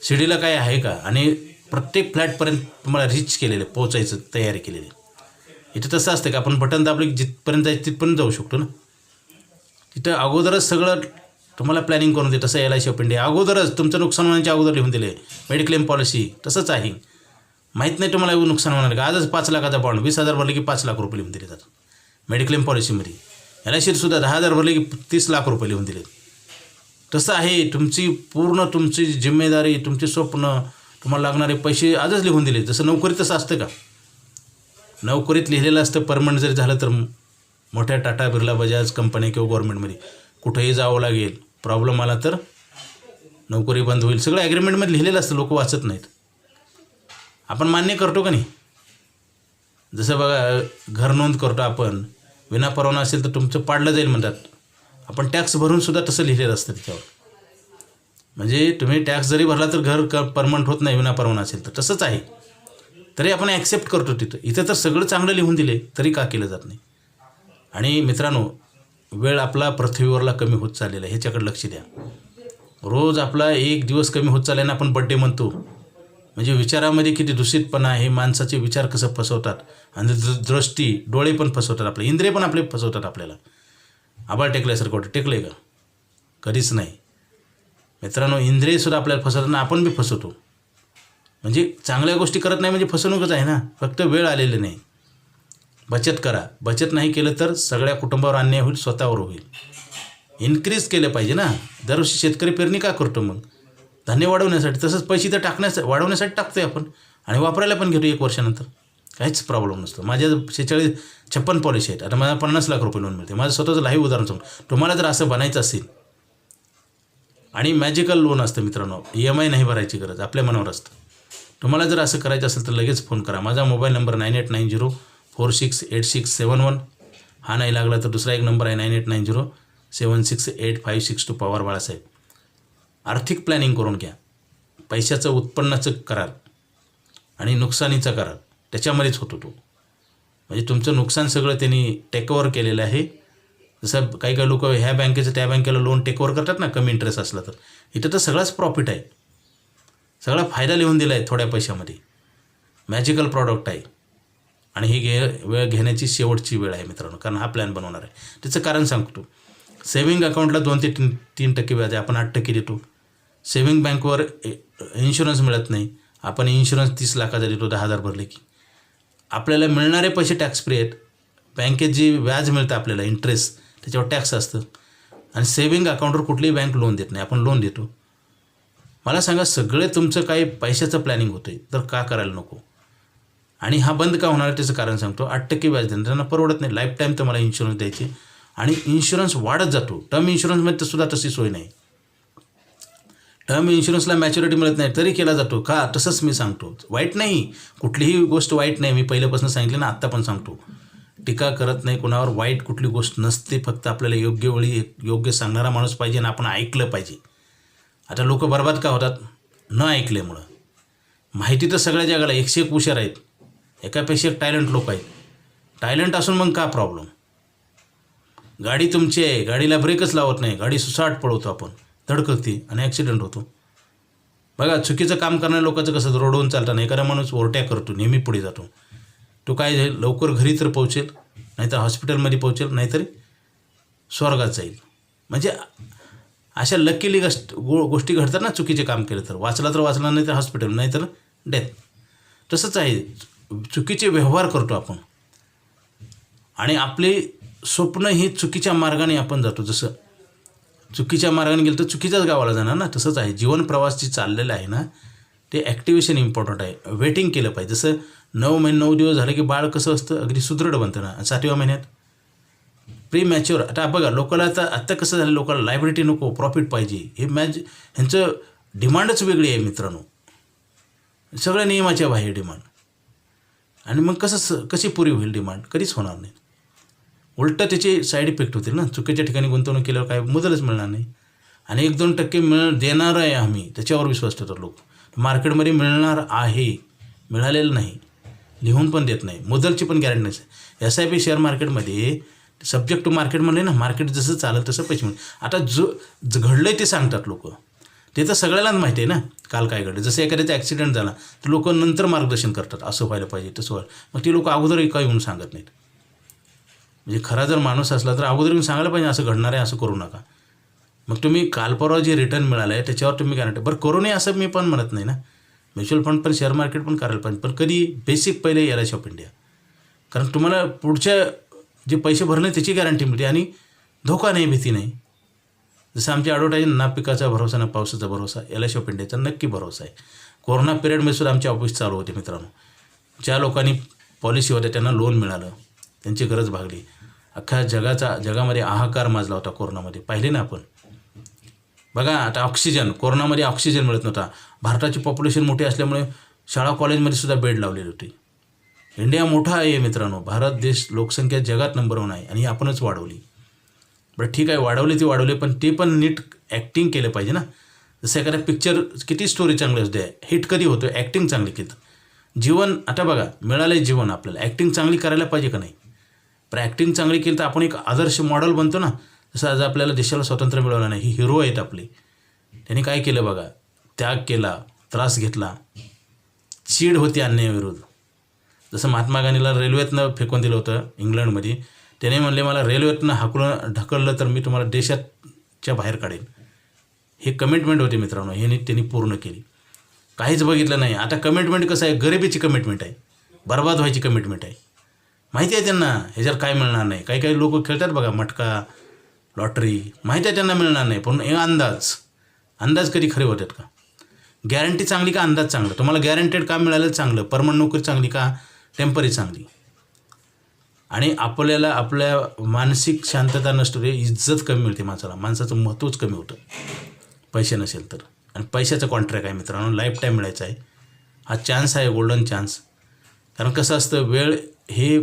शिडीला काय आहे का? आणि प्रत्येक फ्लॅटपर्यंत तुम्हाला रीच केलेले, पोचायचं तयारी केलेली. इथं तसं असतं का आपण बटन दाबले की जिथपर्यंत जायचं तिथपर्यंत जाऊ शकतो ना. तिथं अगोदरच सगळं तुम्हाला प्लॅनिंग करून दे. तसं LIC ऑफ इंडिया अगोदरच तुमचं नुकसान होण्याच्या अगोदर लिहून दिले. मेडिक्लेम पॉलिसी तसंच आहे. माहीत नाही तुम्हाला नुकसान होणार का? आजच 5 लाखाचा बॉन्ड 20,000 भरले की 5 लाख रुपये लिहून दिले जातात मेडिक्लेम पॉलिसीमध्ये. LICसुद्धा 10,000 भरले की 30 लाख रुपये लिहून दिले. तसं आहे. तुमची जिम्मेदारी, तुमची स्वप्न, तुम्हाला लागणारे पैसे आजच लिहून दिले. जसं नोकरीत तसं असतं का? नोकरीत लिहिलेलं असतं, परमनंट जरी झालं तर मोठ्या टाटा बिर्ला बजाज कंपन्या किंवा गव्हर्नमेंटमध्ये कुठेही जावं लागेल, प्रॉब्लेम आला तर नोकरी बंद होईल, सगळं ॲग्रीमेंटमध्ये लिहिलेलं असतं. लोक वाचत नाहीत. आपण मान्य करतो का नाही? जसं बघा, घर नोंद करतो आपण, विना परवाना असेल तर तुमचं पाडलं जाईल म्हणतात. आपण टॅक्स भरूनसुद्धा तसं लिहिलेलं असतं त्याच्यावर. म्हणजे तुम्ही टॅक्स जरी भरला तर घर परमनंट होत नाही विना परवाना असेल तर. तसंच आहे. तरी आपण ॲक्सेप्ट करतो तिथं. इथं तर सगळं चांगलं लिहून दिले तरी का केलं जात नाही? आणि मित्रांनो, वेळ आपला पृथ्वीवरला कमी होत चाललेला आहे, ह्याच्याकडे लक्ष द्या. रोज आपला 1 दिवस कमी होत चालल्यानं आपण बड्डे म्हणतो. म्हणजे विचारामध्ये किती दूषितपणा आहे. माणसाचे विचार कसं फसवतात आणि दृष्टी, डोळे पण फसवतात, आपले इंद्रिय पण आपले फसवतात आपल्याला. आबाळ टेकल्यासारखं वाटतं. टेकले का? कधीच नाही मित्रांनो. इंद्रियसुद्धा आपल्याला फसवतात, आपण बी फसवतो. म्हणजे चांगल्या गोष्टी करत नाही म्हणजे फसवणूकच आहे ना. फक्त वेळ आलेली नाही. बचत करा. बचत नाही केलं तर सगळ्या कुटुंबावर अन्याय होईल, स्वतःवर होईल. इन्क्रीज केलं पाहिजे ना. दरवर्षी शेतकरी पेरणी का करतो? मग धान्य वाढवण्यासाठी, तसंच पैसे तर वाढवण्यासाठी टाकतोय आपण आणि वापरायला पण घेतो 1 वर्षानंतर. काहीच प्रॉब्लेम नसतो. माझ्या 56 पॉलिसी आहेत. आता मला 50 लाख रुपये लोन मिळते. माझं स्वतःचं लाईव्ह उदाहरण सांगतो. तुम्हाला जर असं बनायचं असेल आणि मॅजिकल लोन असतं मित्रांनो, EMI नाही भरायची गरज, आपल्या मनावर असतं. तुम्हाला जर असं करायचं असेल तर लगेच फोन करा. माझा मोबाईल नंबर 9890468671. हा नाही लागला तर दुसरा एक नंबर आहे 9890768562 पवार बाळासाहेब. आर्थिक प्लॅनिंग करून घ्या. पैशाचं उत्पन्नाचं करार आणि नुकसानीचा करार त्याच्यामध्येच होतो तो. म्हणजे तुमचं नुकसान सगळं त्यांनी टेकओव्हर केलेलं आहे. जसं काही काही लोक ह्या बँकेचं त्या बँकेला लोन टेकओव्हर करतात ना, कमी इंटरेस्ट असला तर. इथं तर सगळाच प्रॉफिट आहे, सगळा फायदा लिहून दिला आहे थोड्या पैशामध्ये. मॅजिकल प्रॉडक्ट आहे आणि ही वेळ घेण्याची शेवटची वेळ आहे मित्रांनो, कारण हा प्लॅन बनवणार आहे. त्याचं कारण सांगतो. सेव्हिंग अकाउंटला 2 ते 3% व्याज आहे, आपण 8% देतो. सेव्हिंग बँकवर इन्शुरन्स मिळत नाही, आपण इन्शुरन्स 30 लाखाचा देतो 10,000 भरले की. आपल्याला मिळणारे पैसे टॅक्स फ्री आहेत. बँकेत जी व्याज मिळतं आपल्याला इंटरेस्ट, त्याच्यावर टॅक्स असतं. आणि सेव्हिंग अकाउंटवर कुठलीही बँक लोन देत नाही, आपण लोन देतो. मला सांगा, सगळे तुमचं काही पैशाचं प्लॅनिंग होतं आहे तर का करायला नको? आणि हा बंद का होणार आहे त्याचं कारण सांगतो. 8% व्याज देणं त्यांना परवडत नाही. लाईफ टाईम तुम्हाला इन्शुरन्स द्यायची आणि इन्शुरन्स वाढत जातो. टर्म इन्शुरन्समध्ये सुद्धा तशी सोय नाही. टर्म इन्शुरन्सला मॅच्युरिटी मिळत नाही तरी केला जातो का? तसंच मी सांगतो. वाईट नाही, कुठलीही गोष्ट वाईट नाही. मी पहिल्यापासून सांगितलं ना, आत्ता पण सांगतो. टीका करत नाही कोणावर. वाईट कुठली गोष्ट नसते. फक्त आपल्याला योग्य वेळी योग्य सांगणारा माणूस पाहिजे आणि आपण ऐकलं पाहिजे. आता लोक बरबाद का होतात? न ऐकल्यामुळं. माहिती तर सगळ्या जगाला 101 हुशार आहेत, एकापेक्षा एक टॅलेंट लोक आहेत. टॅलेंट असून मग का प्रॉब्लेम? गाडी तुमची आहे, गाडीला ब्रेकच लावत नाही, गाडी सुसाट पळवतो आपण, धडकते आणि ॲक्सिडेंट होतो. बघा, चुकीचं काम करणाऱ्या लोकांचं कसं, रोडवरून चालताना एखादा माणूस ओव्हरटॅक करतो, नेहमी पुढे जातो. तो काय जाईल, लवकर घरी तर पोहोचेल, नाहीतर हॉस्पिटलमध्ये पोहोचेल, नाहीतर स्वर्गात जाईल. म्हणजे अशा लकीली गोष्टी घडतात ना, चुकीचे काम केलं तर. वाचला तर वाचला, नाही तर हॉस्पिटल, नाही तर डेथ. तसंच आहे, चुकीचे व्यवहार करतो आपण आणि आपले स्वप्न ही चुकीच्या मार्गाने आपण जातो. जसं चुकीच्या मार्गाने गेलं तर चुकीच्याच गावाला जाणार ना. तसंच आहे, जीवन प्रवास जी चाललेला आहे ना, ते ॲक्टिवेशन इम्पॉर्टंट आहे. वेटिंग केलं पाहिजे. जसं 9 दिवस झाले की बाळ कसं असतं, अगदी सुदृढ बनतं ना. 7व्या महिन्यात प्री मॅच्युअर. आता बघा, लोकांना आत्ता कसं झालं, लोकांना लायबिलिटी नको, प्रॉफिट पाहिजे. हे ह्यांचं डिमांडच वेगळी आहे मित्रांनो. सगळ्या नियमाच्या बाहेर डिमांड. आणि मग कशी पुरी होईल डिमांड? कधीच होणार नाही. उलटं त्याचे साईड इफेक्ट होतील ना. चुकीच्या ठिकाणी गुंतवणूक केल्यावर काय मुदलच मिळणार नाही. आणि 1-2% देणार आहे आम्ही, त्याच्यावर विश्वास ठेवतात लोक. मार्केटमध्ये मिळणार आहे, मिळालेलं नाही, लिहून पण देत नाही, मुदलची पण गॅरंटी नसते. SIP शेअर मार्केटमध्ये सब्जेक्ट टू मार्केट म्हणले ना, मार्केट जसं चालेल तसं पैसे मिळेल. आता जो घडलं आहे ते सांगतात लोक, ते तर सगळ्यालाच माहिती आहे ना काल काय घडलं. जसं एखाद्याचा ॲक्सिडेंट झाला तर लोक नंतर मार्गदर्शन करतात, असं व्हायला पाहिजे, तसं व्हायला. मग ते लोक अगोदर काही येऊन सांगत नाहीत. म्हणजे खरा जर माणूस असला तर अगोदर येऊन सांगायला पाहिजे, असं घडणार आहे, असं करू नका. मग तुम्ही काल परवा जे रिटर्न मिळालं आहे त्याच्यावर तुम्ही गॅरंटी. बरं, करू नये असं मी पण म्हणत नाही ना. म्युच्युअल फंड पण शेअर मार्केट पण करायला पाहिजे, पण कधी बेसिक पहिले LIC ऑफ इंडिया. कारण तुम्हाला पुढच्या जे पैसे भरले त्याची गॅरंटी मिळते आणि धोका नाही, भीती नाही. जसं आमची ॲडव्हर्टाईज, ना पिकाचा भरोसा ना पावसाचा भरोसा, LIC ऑफ इंडियाचा नक्की भरोसा आहे. कोरोना पिरियडमध्ये सुद्धा आमचे ऑफिस चालू होते मित्रांनो. ज्या लोकांनी पॉलिसी होत्या त्यांना लोन मिळालं, त्यांची गरज भागली. अख्ख्या जगामध्ये हाहाकार माजला होता कोरोनामध्ये, पाहिले ना आपण. बघा आता ऑक्सिजन, कोरोनामध्ये ऑक्सिजन मिळत नव्हता. भारताची पॉप्युलेशन मोठी असल्यामुळे शाळा कॉलेजमध्ये सुद्धा बेड लावलेली होती. इंडिया मोठा आहे मित्रांनो. भारत देश लोकसंख्या जगात नंबर 1 आहे आणि आपणच वाढवली. बरं ठीक आहे, वाढवली पण ते पण नीट ॲक्टिंग केलं पाहिजे ना. जसं एखाद्या पिक्चर किती स्टोरी चांगली असते, हिट कधी होतो, ॲक्टिंग चांगली केलं. जीवन आता बघा, मिळालं जीवन आपल्याला, ॲक्टिंग चांगली करायला पाहिजे का नाही? पण ॲक्टिंग चांगली केली तर आपण एक आदर्श मॉडेल बनतो ना. जसं आज आपल्याला देशाला स्वातंत्र्य मिळवलं नाही, ही हिरो आहेत आपले. त्यांनी काय केलं बघा, त्याग केला, त्रास घेतला, चीड होती अन्यायाविरुद्ध. जसं महात्मा गांधीला रेल्वेतनं फेकून दिलं होतं इंग्लंडमध्ये. त्याने म्हणले, मला रेल्वेतनं ढकललं तर मी तुम्हाला देशाच्या बाहेर काढेन. हे कमिटमेंट होते मित्रांनो, हे त्यांनी पूर्ण केली. काहीच बघितलं नाही. आता कमिटमेंट कसं आहे, गरिबीची कमिटमेंट आहे, बर्बाद व्हायची कमिटमेंट आहे. माहिती आहे त्यांना ह्याच्यावर काय मिळणार नाही. काही लोक खेळतात बघा, मटका, लॉटरी, माहिती आहे त्यांना मिळणार नाही. पण हे अंदाज कधी खरे होतात का? गॅरंटी चांगली का अंदाज चांगला, तुम्हाला गॅरंटेड काम मिळालं चांगलं, परमनंट नोकरी चांगली का टेम्पररी चांगली. आणि आपल्याला आपल्या मानसिक शांतता नष्ट होते, इज्जत कमी मिळते माणसाला, माणसाचं महत्त्वच कमी होतं पैसे नसेल तर. आणि पैशाचा कॉन्ट्रॅक्ट आहे मित्रांनो, लाईफ टाईम मिळायचा आहे, हा चान्स आहे, गोल्डन चान्स. कारण कसं असतं, वेळ हे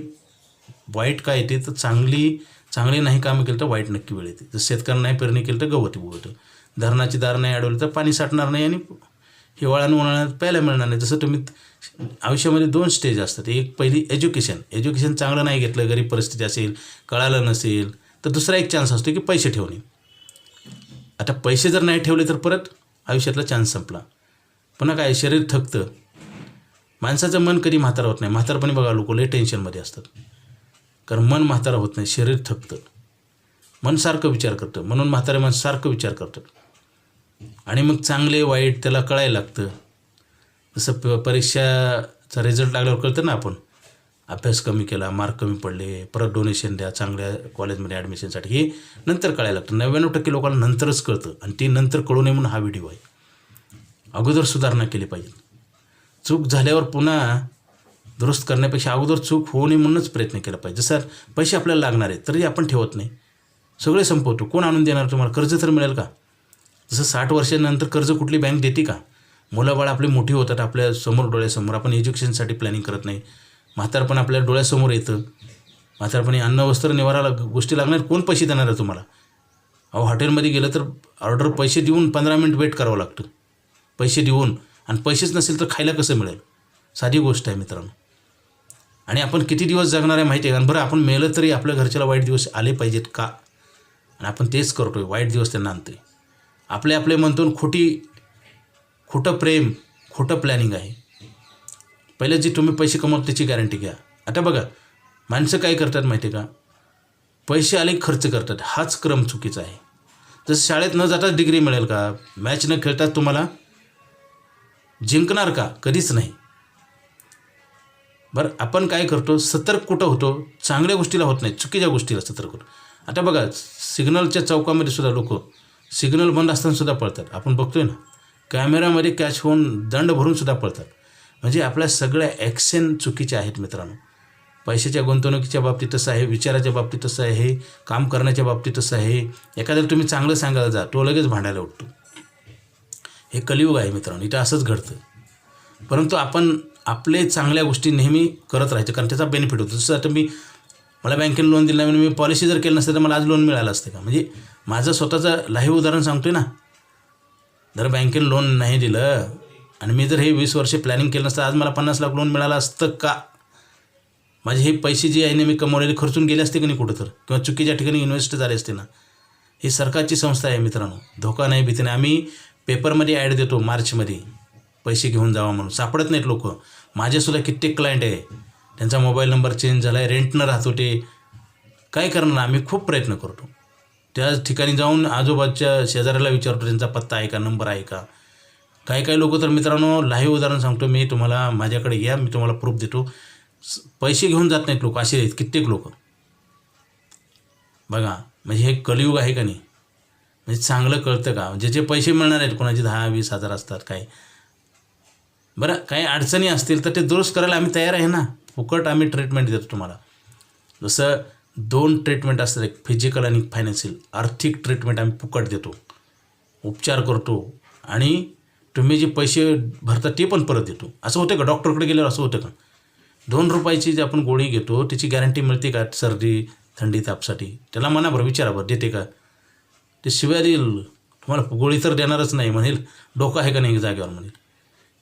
वाईट काय येते तर चांगली नाही कामं केलं तर वाईट नक्की वेळ येते. जर शेतकऱ्यांना नाही पेरणी केलं तर गवत उगवतं, धरणाची दार नाही अडवली तर पाणी साठणार नाही आणि हिवाळा आणि उन्हाळ्यात प्यायला मिळणार नाही. जसं तुम्ही आयुष्यामध्ये 2 स्टेज असतात. एक पहिली एज्युकेशन चांगलं नाही घेतलं, गरीब परिस्थिती असेल, कळालं नसेल तर दुसरा एक चान्स असतो की पैसे ठेवणे. आता पैसे जर नाही ठेवले तर परत आयुष्यातला चान्स संपला. पुन्हा काय, शरीर थकतं, माणसाचं मन कधी म्हातारा होत नाही. म्हातारपणी बघा लोक लय टेन्शनमध्ये असतात, कारण मन म्हातारा होत नाही, शरीर थकतं, मन सारखं विचार करतं, म्हणून म्हातारे मन सारखं विचार करतं. आणि मग चांगले वाईट त्याला कळायला लागतं. जसं परीक्षाचा रिझल्ट लागल्यावर कळतं ना, आपण अभ्यास कमी केला, मार्क कमी पडले, परत डोनेशन द्या चांगल्या कॉलेजमध्ये ॲडमिशनसाठी, हे नंतर कळायला लागतं. 99% लोकांना नंतरच कळतं, आणि ती नंतर कळू नये म्हणून हा व्हिडिओ आहे. अगोदर सुधारणा केली पाहिजे. चूक झाल्यावर पुन्हा दुरुस्त करण्यापेक्षा अगोदर चूक होऊ नये म्हणूनच प्रयत्न केला पाहिजे. जसं पैसे आपल्याला लागणार आहेत तरी आपण ठेवत नाही, सगळे संपवतो. कोण आणून देणार तुम्हाला? कर्ज तर मिळेल का? जसं 60 वर्षानंतर कर्ज कुठली बँक देते का? मुलं आपली मोठी होतात आपल्या समोर, डोळ्यासमोर. आपण एज्युकेशनसाठी प्लॅनिंग करत नाही. म्हातारपण आपल्या डोळ्यासमोर येतं. म्हातारपणी अन्न वस्त्र निवाराला गोष्टी लागणार, कोण पैसे देणार आहे तुम्हाला? अहो, हॉटेलमध्ये गेलं तर ऑर्डर पैसे देऊन 15 मिनिट वेट करावं लागतं, पैसे देऊन. आणि पैसेच नसेल तर खायला कसं मिळेल? साधी गोष्ट आहे मित्रांनो. आणि आपण किती दिवस जगणार आहे माहिती आहे का? आणि बरं, आपण मेलं तरी आपल्या घरच्याला वाईट दिवस आले पाहिजेत का? आणि आपण तेच करतोय, वाईट दिवस त्यांना आणतोय. आपले म्हणतो खोटं प्रेम, खोटं प्लॅनिंग आहे. पहिले जी तुम्ही पैसे कमवत त्याची गॅरंटी घ्या. आता बघा, माणसं काय करतात माहिती आहे का? पैसे आले खर्च करतात, हाच क्रम चुकीचा आहे. जसं शाळेत न जाताच डिग्री मिळेल का? मॅच न खेळताच तुम्हाला जिंकणार का? कधीच नाही. बरं, आपण काय करतो, सतर्क कुठं होतो? चांगल्या गोष्टीला होत नाही, चुकीच्या गोष्टीला सतर्क होतो. आता बघा, सिग्नलच्या चौकामध्ये सुद्धा लोक सिग्नल बंद असताना सुद्धा पळतात. आपण बघतोय ना, कॅमेऱ्यामध्ये कॅच होऊन दंड भरून सुद्धा पळतात. म्हणजे आपल्या सगळ्या ॲक्शन चुकीच्या आहेत मित्रांनो. पैशाच्या गुंतवणुकीच्या बाबतीत तसं आहे, विचाराच्या बाबतीत तसं आहे, काम करण्याच्या बाबतीत तसं आहे. एखाद्याला तुम्ही चांगलं सांगायला जा, तो लगेच भांडायला उठतो. हे कलियुग आहे मित्रांनो, इथं असंच घडतं. परंतु आपण आपले चांगल्या गोष्टी नेहमी करत राहायचं, कारण त्याचा बेनिफिट होतो. जसं आता मला बँकेने लोन दिलं नाही म्हणून मी पॉलिसी जर केलं नसतं तर मला आज लोन मिळालं असतं का? म्हणजे माझं स्वतःचं लाईव्ह उदाहरण सांगतोय ना. जर बँकेने लोन नाही दिलं आणि मी जर हे 20 वर्षे प्लॅनिंग केलं नसतं, आज मला 50 लाख लोन मिळालं असतं का? माझे हे पैसे जे आहे ना मी कमवलेले खर्चून गेले असते की नाही कुठं तर, किंवा चुकीच्या ठिकाणी इन्व्हेस्ट झाले असते ना. ही सरकारची संस्था आहे मित्रांनो, धोका नाही, भीती नाही. आम्ही पेपरमध्ये ॲड देतो मार्चमध्ये, पैसे घेऊन जावा म्हणून. सापडत नाहीत लोक. माझेसुद्धा कित्येक क्लायंट आहे, त्यांचा मोबाईल नंबर चेंज झाला आहे, रेंटनं राहतो ते. काय करणार? आम्ही खूप प्रयत्न करतो. त्या ठिकाणी जाऊन आजूबाजूच्या शेजाऱ्याला विचारतो त्यांचा पत्ता आहे का, नंबर आहे का. काही लोक तर मित्रांनो, लाईव्ह उदाहरण सांगतो मी तुम्हाला, माझ्याकडे या, मी तुम्हाला प्रूफ देतो. पैसे घेऊन जात नाहीत लोक, असे आहेत कित्येक लोक. बघा, म्हणजे हे कलियुग आहे का नाही? म्हणजे चांगलं कळतं का? ज्याचे पैसे मिळणार आहेत, कोणाचे 10-20 हजार असतात काय. बरं, काही अडचणी असतील तर ते दुरुस्त करायला आम्ही तयार आहे ना. फुकट आम्ही ट्रीटमेंट देतो तुम्हाला. जसं 2 ट्रीटमेंट असतात, एक फिजिकल आणि फायनान्शियल. आर्थिक ट्रीटमेंट आम्ही फुकट देतो, उपचार करतो, आणि तुम्ही जे पैसे भरता ते पण परत देतो. असं होतं का? डॉक्टरकडे गेल्यावर असं होतं का? 2 रुपयाची जी आपण गोळी घेतो त्याची गॅरंटी मिळते का? सर्दी थंडी तापसाठी त्याला म्हणा बरं, विचारा बरं, देते का? ते शिवाय देईल तुम्हाला, गोळी तर देणारच नाही, म्हणेल डोकं आहे का नाही जागेवर म्हणेल.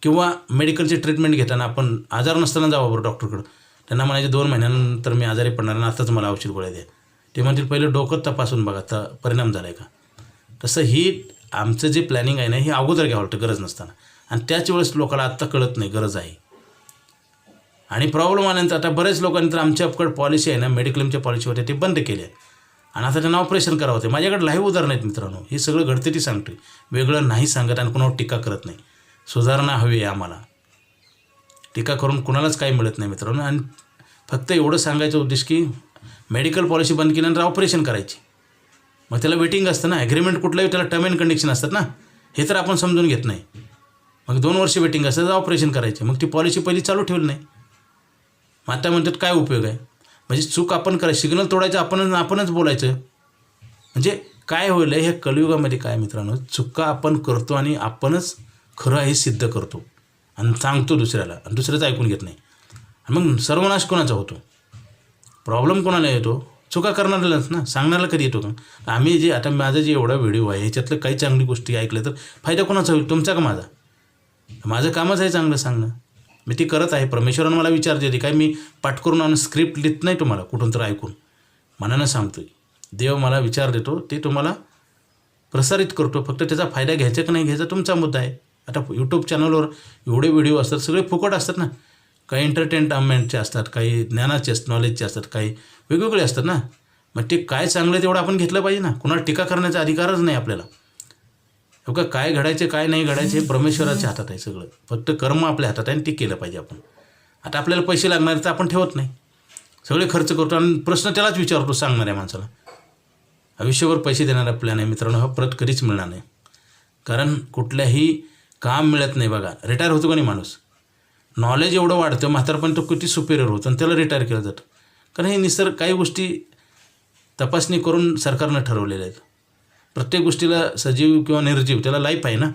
किंवा मेडिकलची ट्रीटमेंट घेताना आपण आजार नसताना जावं बरं डॉक्टरकडं. त्यांना म्हणायचे 2 महिन्यानंतर मी आजारी पडणार आणि आताच मला औषध गोळ्या द्या. ते म्हणतील पहिलं डोकं तपासून बघा तर परिणाम झाला आहे का. तसं ही आमचं जे प्लॅनिंग आहे ना, हे अगोदर घ्यावं लागतं गरज नसताना. आणि त्याच वेळेस लोकांना आत्ता कळत नाही गरज आहे. आणि प्रॉब्लेम आल्यानंतर आता बरेच लोकांनी तर आमच्याकडे पॉलिसी आहे ना, मेडिक्लेमच्या पॉलिसी होत्या ते बंद केल्या, आणि आता त्यांना ऑपरेशन करावं होते. माझ्याकडे लाईव्ह उदाहरण आहेत मित्रांनो. हे सगळं घडते ती सांगतोय, वेगळं नाही सांगत आणि कोणावर टीका करत नाही. सुधारणा हवी आहे आम्हाला, टीका करून कुणालाच काही मिळत नाही मित्रांनो. आणि फक्त एवढं सांगायचं उद्देश की मेडिकल पॉलिसी बंद केल्यानंतर ऑपरेशन करायची, मग त्याला वेटिंग असतं ना, ॲग्रीमेंट कुठलाही त्याला टर्म अँड कंडिशन असतात ना. हे तर आपण समजून घेत नाही. मग 2 वर्ष वेटिंग असतं, ऑपरेशन करायचे. मग ती पॉलिसी पहिली चालू ठेवली नाही. मग आता म्हणतात काय उपयोग आहे. म्हणजे चूक आपण करायची, सिग्नल तोडायचं आपणच बोलायचं. म्हणजे काय होईल हे कलियुगामध्ये काय मित्रांनो, चुका आपण करतो आणि आपणच खरं हे सिद्ध करतो आणि सांगतो दुसऱ्याला, आणि दुसऱ्याचं ऐकून घेत नाही. आणि मग सर्वनाश कोणाचा होतो, प्रॉब्लेम कोणाला येतो, चुका करणाऱ्यालाच ना. सांगण्याला कधी येतो का. आम्ही जे आता माझं जे एवढा व्हिडिओ आहे ह्याच्यातलं काही चांगली गोष्टी ऐकल्या तर फायदा कोणाचा होईल, तुमचा का माझा. माझं कामच आहे चांगलं सांगणं. मी ती करत आहे. परमेश्वरानं मला विचारते ते काय मी पाठ करून आणून स्क्रिप्ट लिहित नाही तुम्हाला कुठून तर ऐकून, मनानं सांगतो. देव मला विचार देतो, ते तुम्हाला प्रसारित करतो. फक्त त्याचा फायदा घ्यायचा का नाही घ्यायचा तुमचा मुद्दा आहे. आता यूट्यूब चॅनलवर एवढे व्हिडिओ असतात, सगळे फुकट असतात ना. काही एंटरटेनमेंटचे असतात, काही ज्ञानाचे नॉलेजचे असतात, काही वेगवेगळे असतात ना. मग ते काय चांगलं तेवढं आपण घेतलं पाहिजे ना. कुणाला टीका करण्याचा अधिकारच नाही आपल्याला. हो का, काय घडायचे काय नाही घडायचे हे परमेश्वराच्या हातात आहे सगळं. फक्त कर्म आपल्या हातात आहे आणि ते केलं पाहिजे आपण. आता आपल्याला पैसे लागणार तर आपण ठेवत नाही, सगळे खर्च करतो आणि प्रश्न त्यालाच विचारतो सांगणाऱ्या माणसाला. आयुष्यभर पैसे देणारा प्लॅन आहे मित्रांनो, हा परत कधीच मिळणार नाही. कारण कुठल्याही काम मिळत नाही. बघा रिटायर होतो का नाही माणूस, नॉलेज एवढं वाढतं म्हातारपण तो किती सुपेरियर होतं आणि त्याला रिटायर केलं जातं. कारण हे निसर्ग काही गोष्टी तपासणी करून सरकारनं ठरवलेल्या आहेत. प्रत्येक गोष्टीला सजीव किंवा निर्जीव त्याला लाईफ आहे ना.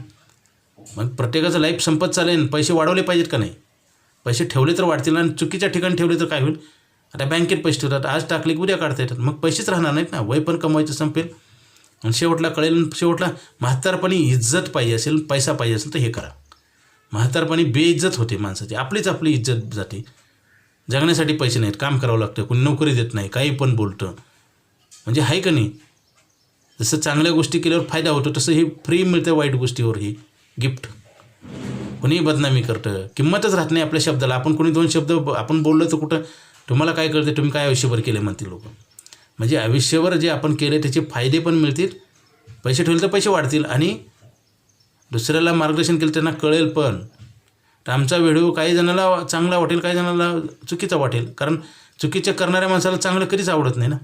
मग प्रत्येकाचं लाईफ संपत चालेल, पैसे वाढवले पाहिजेत का नाही. पैसे ठेवले तर वाढतील आणि चुकीच्या ठिकाणी ठेवले तर काय होईल. आता बँकेत पैसे ठेवतात, आज टाकले की उद्या काढता येतात, मग पैसेच राहणार नाहीत ना. वय पण कमवायचं संपेल आणि शेवटला कळेल. शेवटला म्हातारपणी इज्जत पाहिजे असेल, पैसा पाहिजे असेल तर हे करा. म्हातारपणी बेइज्जत होते माणसाची, आपली इज्जत जाते. जगण्यासाठी पैसे नाहीत, काम करावं लागतं, कोणी नोकरी देत नाही, काही पण बोलतं. म्हणजे आहे का नाही. जसं चांगल्या गोष्टी केल्यावर फायदा होतो तसं हे फ्री मिळतं वाईट गोष्टीवर ही गिफ्ट. कोणीही बदनामी करतं, किंमतच राहत नाही आपल्या शब्दाला. आपण कोणी 2 शब्द आपण बोललं तर कुठं तुम्हाला काय कळते, तुम्ही काय आयुष्यभर केले म्हणतील लोक. म्हणजे आयुष्यभर जे आपण केले त्याचे फायदे पण मिळतील, पैसे ठेवले तर पैसे वाढतील आणि दुसऱ्याला मार्गदर्शन केलं त्यांना कळेल पण. तर आमचा व्हिडिओ काही जणाला चांगला वाटेल, काही जणाला चुकीचा वाटेल. कारण चुकीचं करणाऱ्या माणसाला चांगलं कधीच आवडत नाही ना,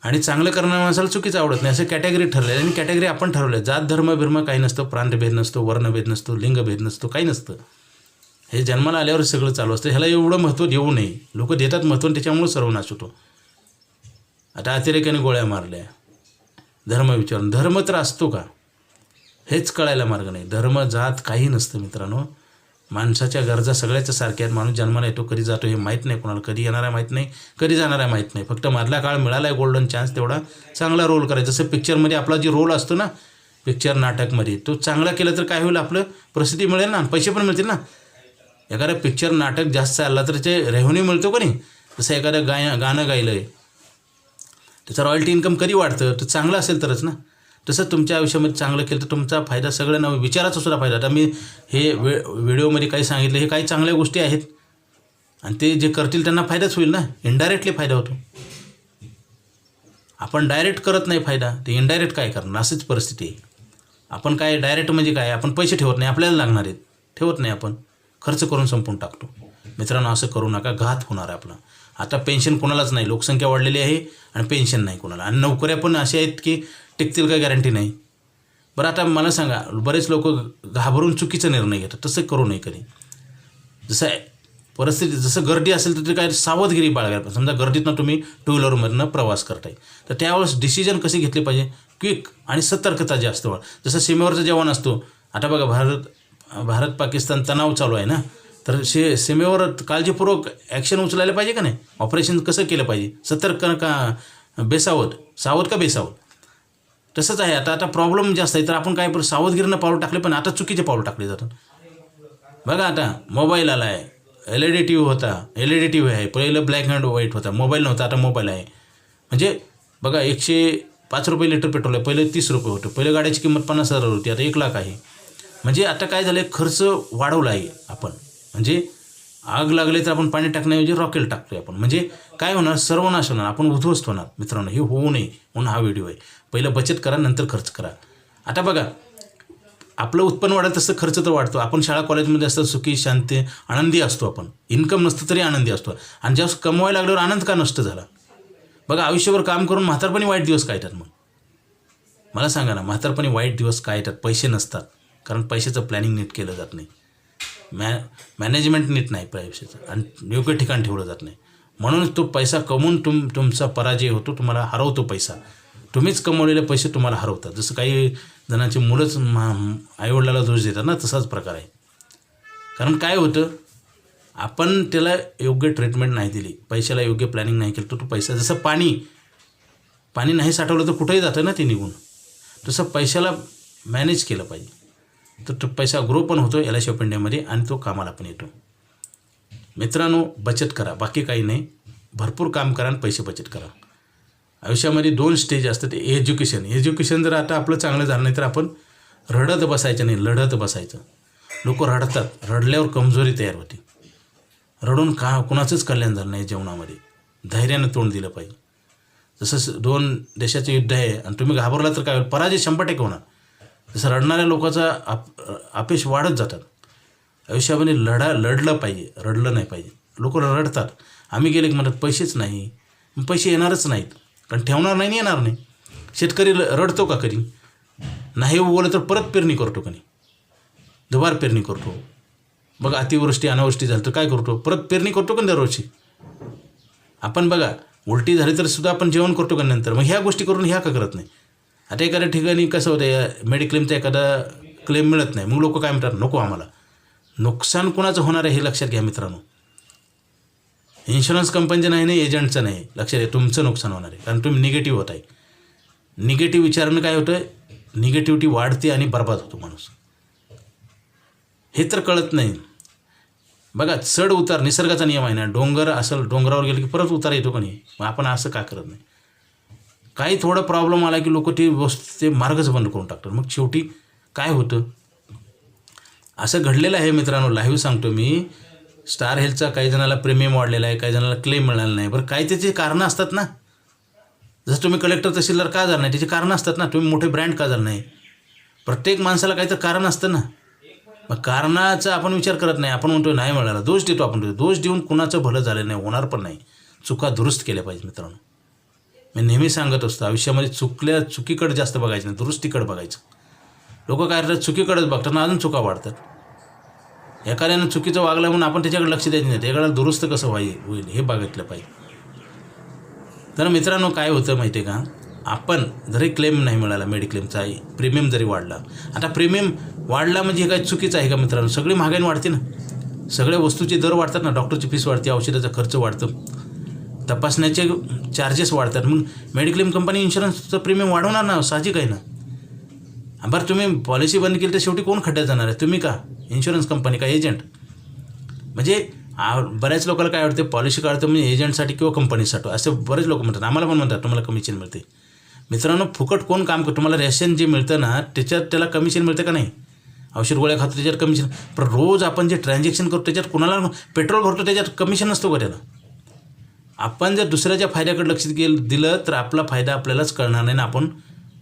आणि चांगलं करणाऱ्या माणसाला चुकीचं आवडत नाही. असं कॅटेगरी ठरले आणि कॅटेगरी आपण ठरवल्या. जात धर्म बिर्म काही नसतं, प्रांतभेद नसतो, वर्णभेद नसतो, लिंगभेद नसतो, काही नसतं. हे जन्माला आल्यावर सगळं चालू असतं. ह्याला एवढं महत्त्व देऊ नये. लोक देतात महत्त्व आणि त्याच्यामुळे सर्वनाश होतो. आता अतिरेकाने गोळ्या मारल्या, धर्म विचारून. धर्म तर असतो का हेच कळायला मार्ग नाही. धर्म जात काही नसतं मित्रांनो. माणसाच्या गरजा सगळ्याच्या सारख्या आहेत. माणूस जन्माला येतो, कधी जातो हे माहीत नाही कोणाला, कधी येणार आहे माहीत नाही, कधी जाणार आहे माहीत नाही. फक्त मधला काळ मिळाला आहे गोल्डन चान्स, तेवढा चांगला रोल करायचा. जसं पिक्चरमध्ये आपला जे रोल असतो ना, पिक्चर नाटकमध्ये, तो चांगला केला तर काय होईल, आपलं प्रसिद्धी मिळेल ना, पैसे पण मिळतील ना. एखादा पिक्चर नाटक जास्त चालला तर त्याचे रेव्हेन्यू मिळतो का नाही. जसं एखादं गाणं गायलं आहे त्याचं रॉयल्टी इन्कम कधी वाढतं, तर चांगलं असेल तरच ना. तसं तुमच्या आयुष्यामध्ये चांगलं केलं तर तुमचा फायदा सगळ्यांना, विचाराचा सुद्धा फायदा. आता मी हे व्हिडिओमध्ये काही सांगितलं, हे काही चांगल्या गोष्टी आहेत आणि ते जे करतील त्यांना फायदाच होईल ना. इनडायरेक्टली फायदा होतो. आपण डायरेक्ट करत नाही फायदा, ते इनडायरेक्ट काय करणार, अशीच परिस्थिती आहे. आपण काय डायरेक्ट म्हणजे काय, आपण पैसे ठेवत नाही, आपल्याला लागणार आहेत, ठेवत नाही, आपण खर्च करून संपून टाकतो. मित्रांनो असं करू नका, घात होणार आहे आपला. आता पेन्शन कोणालाच नाही, लोकसंख्या वाढलेली आहे आणि पेन्शन नाही कोणाला, आणि नोकऱ्या पण अशा आहेत की टिकतील का गॅरंटी नाही. बरं आता मला सांगा, बरेच लोक घाबरून चुकीचा निर्णय घेतात. तसं करू नये कधी. जसं परिस्थिती, जसं गर्दी असेल तर ते काय सावधगिरी बाळगायला. समजा गर्दीतनं तुम्ही 2 व्हीलरमधनं प्रवास करताय तर त्यावेळेस डिसिजन कसे घेतले पाहिजे, क्विक आणि सतर्कता जास्त. जसं सीमेवरचा जवान असतो. आता बघा भारत पाकिस्तान तणाव चालू आहे ना, तर सीमेवर काळजीपूर्वक ॲक्शन उचलायला पाहिजे का नाही. ऑपरेशन कसं केलं पाहिजे, सतर्क का बेसावध, सावध का बेसावध. तसंच आहे. आता प्रॉब्लेम जास्त आहे तर आपण काय सावधगिरीनं पाऊल टाकले, पण आता चुकीचे पाऊल टाकले जातात. बघा आता मोबाईल आला आहे, LED TV होता, LED TV आहे. पहिलं ब्लॅक अँड व्हाईट होता, मोबाईल नव्हता, आता मोबाईल आहे. म्हणजे बघा 105 रुपये लिटर पेट्रोल आहे, पहिले 30 रुपये होतं. पहिले गाड्याची किंमत 50,000 होती, आता 1 लाख आहे. म्हणजे आता काय झालं, खर्च वाढवला आहे आपण. म्हणजे आग लागले तर आपण पाणी टाकण्याऐवजी रॉकेल टाकतोय आपण. म्हणजे काय होणार, सर्वनाश होणार, आपण उद्ध्वस्त होणार. मित्रांनो हे होऊ नये म्हणून हा व्हिडिओ आहे. पहिलं बचत करा, नंतर खर्च करा. आता बघा आपलं उत्पन्न वाढत तसं खर्च तर वाढतो. आपण शाळा कॉलेजमध्ये असतं, सुखी शांती आनंदी असतो. आपण इन्कम नसतं तरी आनंदी असतो. आणि जेव्हा कमवायला लागल्यावर आनंद का नष्ट झाला. बघा आयुष्यभर काम करून म्हातारपणी वाईट दिवस काय येतात. मग मला सांगा ना, म्हातारपणी वाईट दिवस काय येतात. पैसे नसतात, कारण पैशाचं प्लॅनिंग नीट केलं जात नाही, मॅनेजमेंट नीट नाही पैशाचं आणि योग्य ठिकाण ठेवलं जात नाही. म्हणून तो पैसा कमवून तुमचा पराजय होतो, तुम्हाला हरवतो पैसा. तुम्हीच कमवलेले पैसे तुम्हाला हरवतात. जसं काही जणांची मुलंच आईवडिलाला दोष देतात ना, तसाच प्रकार आहे. कारण काय होतं, आपण त्याला योग्य ट्रीटमेंट नाही दिली, पैशाला योग्य प्लॅनिंग नाही केलं, तो पैसा जसं पाणी नाही साठवलं तर कुठेही जातं ना ते निघून, तसं पैशाला मॅनेज केलं पाहिजे. तर तो पैसा ग्रो पण होतो LIC ऑफ इंडियामध्ये आणि तो कामाला पण येतो. मित्रांनो, बचत करा, बाकी काही नाही. भरपूर काम करा आणि पैसे बचत करा. आयुष्यामध्ये 2 स्टेज असतात. एज्युकेशन जर आता आपलं चांगलं झालं नाही तर आपण रडत बसायचं नाही, लढत बसायचं. लोक रडतात, रडल्यावर कमजोरी तयार होते. रडून कुणाचंच कल्याण झालं नाही जीवनामध्ये. धैर्यानं तोंड दिलं पाहिजे. जसं 2 देशाचं युद्ध आहे आणि तुम्ही घाबरला तर काय होईल, पराजय 100% होणार. जसं रडणाऱ्या लोकांचा अपयश वाढत जातात. आयुष्यामध्ये लढलं पाहिजे, रडलं नाही पाहिजे. लोक रडतात, आम्ही गेले की म्हणतात पैसेच नाही, पैसे येणारच नाहीत, कारण ठेवणार नाही, येणार नाही. शेतकरी रडतो का कधी? नाही उगवलं तर परत पेरणी करतो का नाही? दुबार पेरणी करतो. बघा, अतिवृष्टी अनावृष्टी झाली तर काय करतो? परत पेरणी करतो का दरवर्षी? आपण बघा, उलटी झाली तर सुद्धा आपण जेवण करतो का नंतर? मग ह्या गोष्टी करून ह्या का करत नाही? आता एखाद्या ठिकाणी कसं होतं, मेडिक्लेमचा एखादा क्लेम मिळत नाही, मग लोक काय म्हणतात, नको आम्हाला. नुकसान कुणाचं होणार आहे हे लक्षात घ्या मित्रांनो. इन्शुरन्स कंपनीचं नाही, एजंटचं नाही. लक्षात घ्या, तुमचं नुकसान होणार आहे, कारण तुम्ही निगेटिव्ह होत आहे. निगेटिव्ह विचारानं काय होतं, निगेटिव्हिटी वाढते आणि बर्बाद होतो माणूस. हे तर कळत नाही. बघा, चढ उतार निसर्गाचा नियम आहे ना. डोंगर असेल, डोंगरावर गेलं की परत उतार येतो का नाही? मग आपण असं का करत नाही? काही थोडा प्रॉब्लेम आला की लोक ते मार्गच बंद करून टाकतात. मग शेवटी काय होतं? असं घडलेलं आहे मित्रांनो. लाईव्ह सांगतो मी. स्टार हेल्थचा काही जणाला प्रीमियम वाढलेला आहे, काही जणाला क्लेम मिळाला नाही. बरं, काही त्याची कारणं असतात ना. जसं तुम्ही कलेक्टर तहसीलदार का झालं नाही, त्याची कारणं असतात ना. तुम्ही मोठे ब्रँड का झालं नाही? प्रत्येक माणसाला काहीतरी कारण असतं ना. मग कारणाचा आपण विचार करत नाही. आपण म्हणतो नाही मिळाला, दोष देतो. आपण दोष देऊन कुणाचं भलं झालं नाही, होणार पण नाही. चुका दुरुस्त केल्या पाहिजे मित्रांनो. मी नेहमी सांगत असतो, आयुष्यामध्ये चुकीकडे जास्त बघायचं नाही, दुरुस्तीकडे बघायचं. लोक काय करतात, चुकीकडेच बघतात ना, अजून चुका वाढतात. एखाद्यानं चुकीचं वागलं म्हणून आपण त्याच्याकडे लक्ष द्यायचं नाही, त्याकडे दुरुस्त कसं होईल हे बघितलं पाहिजे. तर मित्रांनो, काय होतं माहिती आहे का, आपण जरी क्लेम नाही मिळाला, मेडिक्लेमचा प्रीमियम जरी वाढला, आता प्रीमियम वाढला म्हणजे हे काय चुकीचं आहे का मित्रांनो? सगळी महागाई वाढते ना, सगळ्या वस्तूचे दर वाढतात ना. डॉक्टरची फीस वाढते, औषधाचा खर्च वाढतं, तपासण्याचे चार्जेस वाढतात. मग मेडिक्लेम कंपनी इन्शुरन्सचं प्रीमियम वाढवणार ना, साहजिक आहे ना. बरं, तुम्ही पॉलिसी बंद केली तर शेवटी कोण खड्ड्यात जाणार आहे? तुम्ही का? इन्शुरन्स कंपनी का? एजंट? म्हणजे बऱ्याच लोकांना काय वाटते, पॉलिसी काढतो म्हणजे एजंटसाठी किंवा कंपनीसाठी, असे बरेच लोक म्हणतात. आम्हाला पण म्हणतात तुम्हाला कमिशन मिळते. मित्रांनो, फुकट कोण काम करतो? तुम्हाला रेशन जे मिळतं ना, त्याच्यात त्याला कमिशन मिळतं का नाही? औषध गोळ्या खातो त्याच्यात कमिशन. पण रोज आपण जे ट्रान्झॅक्शन करतो त्याच्यात कुणाला पेट्रोल भरतो त्याच्यात कमिशन नसतो का त्याला? आपण जर दुसऱ्याच्या फायद्याकडे लक्ष दिलं तर आपला फायदा आपल्यालाच कळणार नाही ना, आपण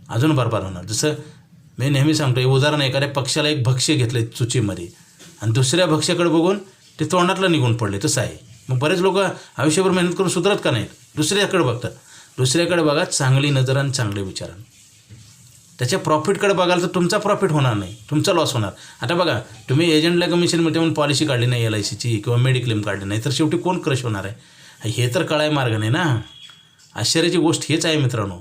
अजून बरबाद होणार. जसं मी नेहमी सांगतो, उदाहरण, एखाद्या पक्षाला एक भक्ष्य घेतले चुचीमध्ये आणि दुसऱ्या भक्ष्याकडे बघून ते तोंडातलं निघून पडले, तसं आहे. मग बरेच लोक आयुष्यभर मेहनत करून सुधारत का नाहीत? दुसऱ्याकडे बघतात. दुसऱ्याकडे बघा चांगली नजर आणि चांगले विचारानं. त्याच्या प्रॉफिटकडे बघाल तर तुमचा प्रॉफिट होणार नाही, तुमचा लॉस होणार. आता बघा, तुम्ही एजंटला कमिशन मिळते म्हणून पॉलिसी काढली नाही LICची किंवा मेडिक्लेम काढली नाही, तर शेवटी कोण क्रश होणार आहे? हे तर कळाय मार्ग नाही ना. आश्चर्याची गोष्ट हेच आहे मित्रांनो.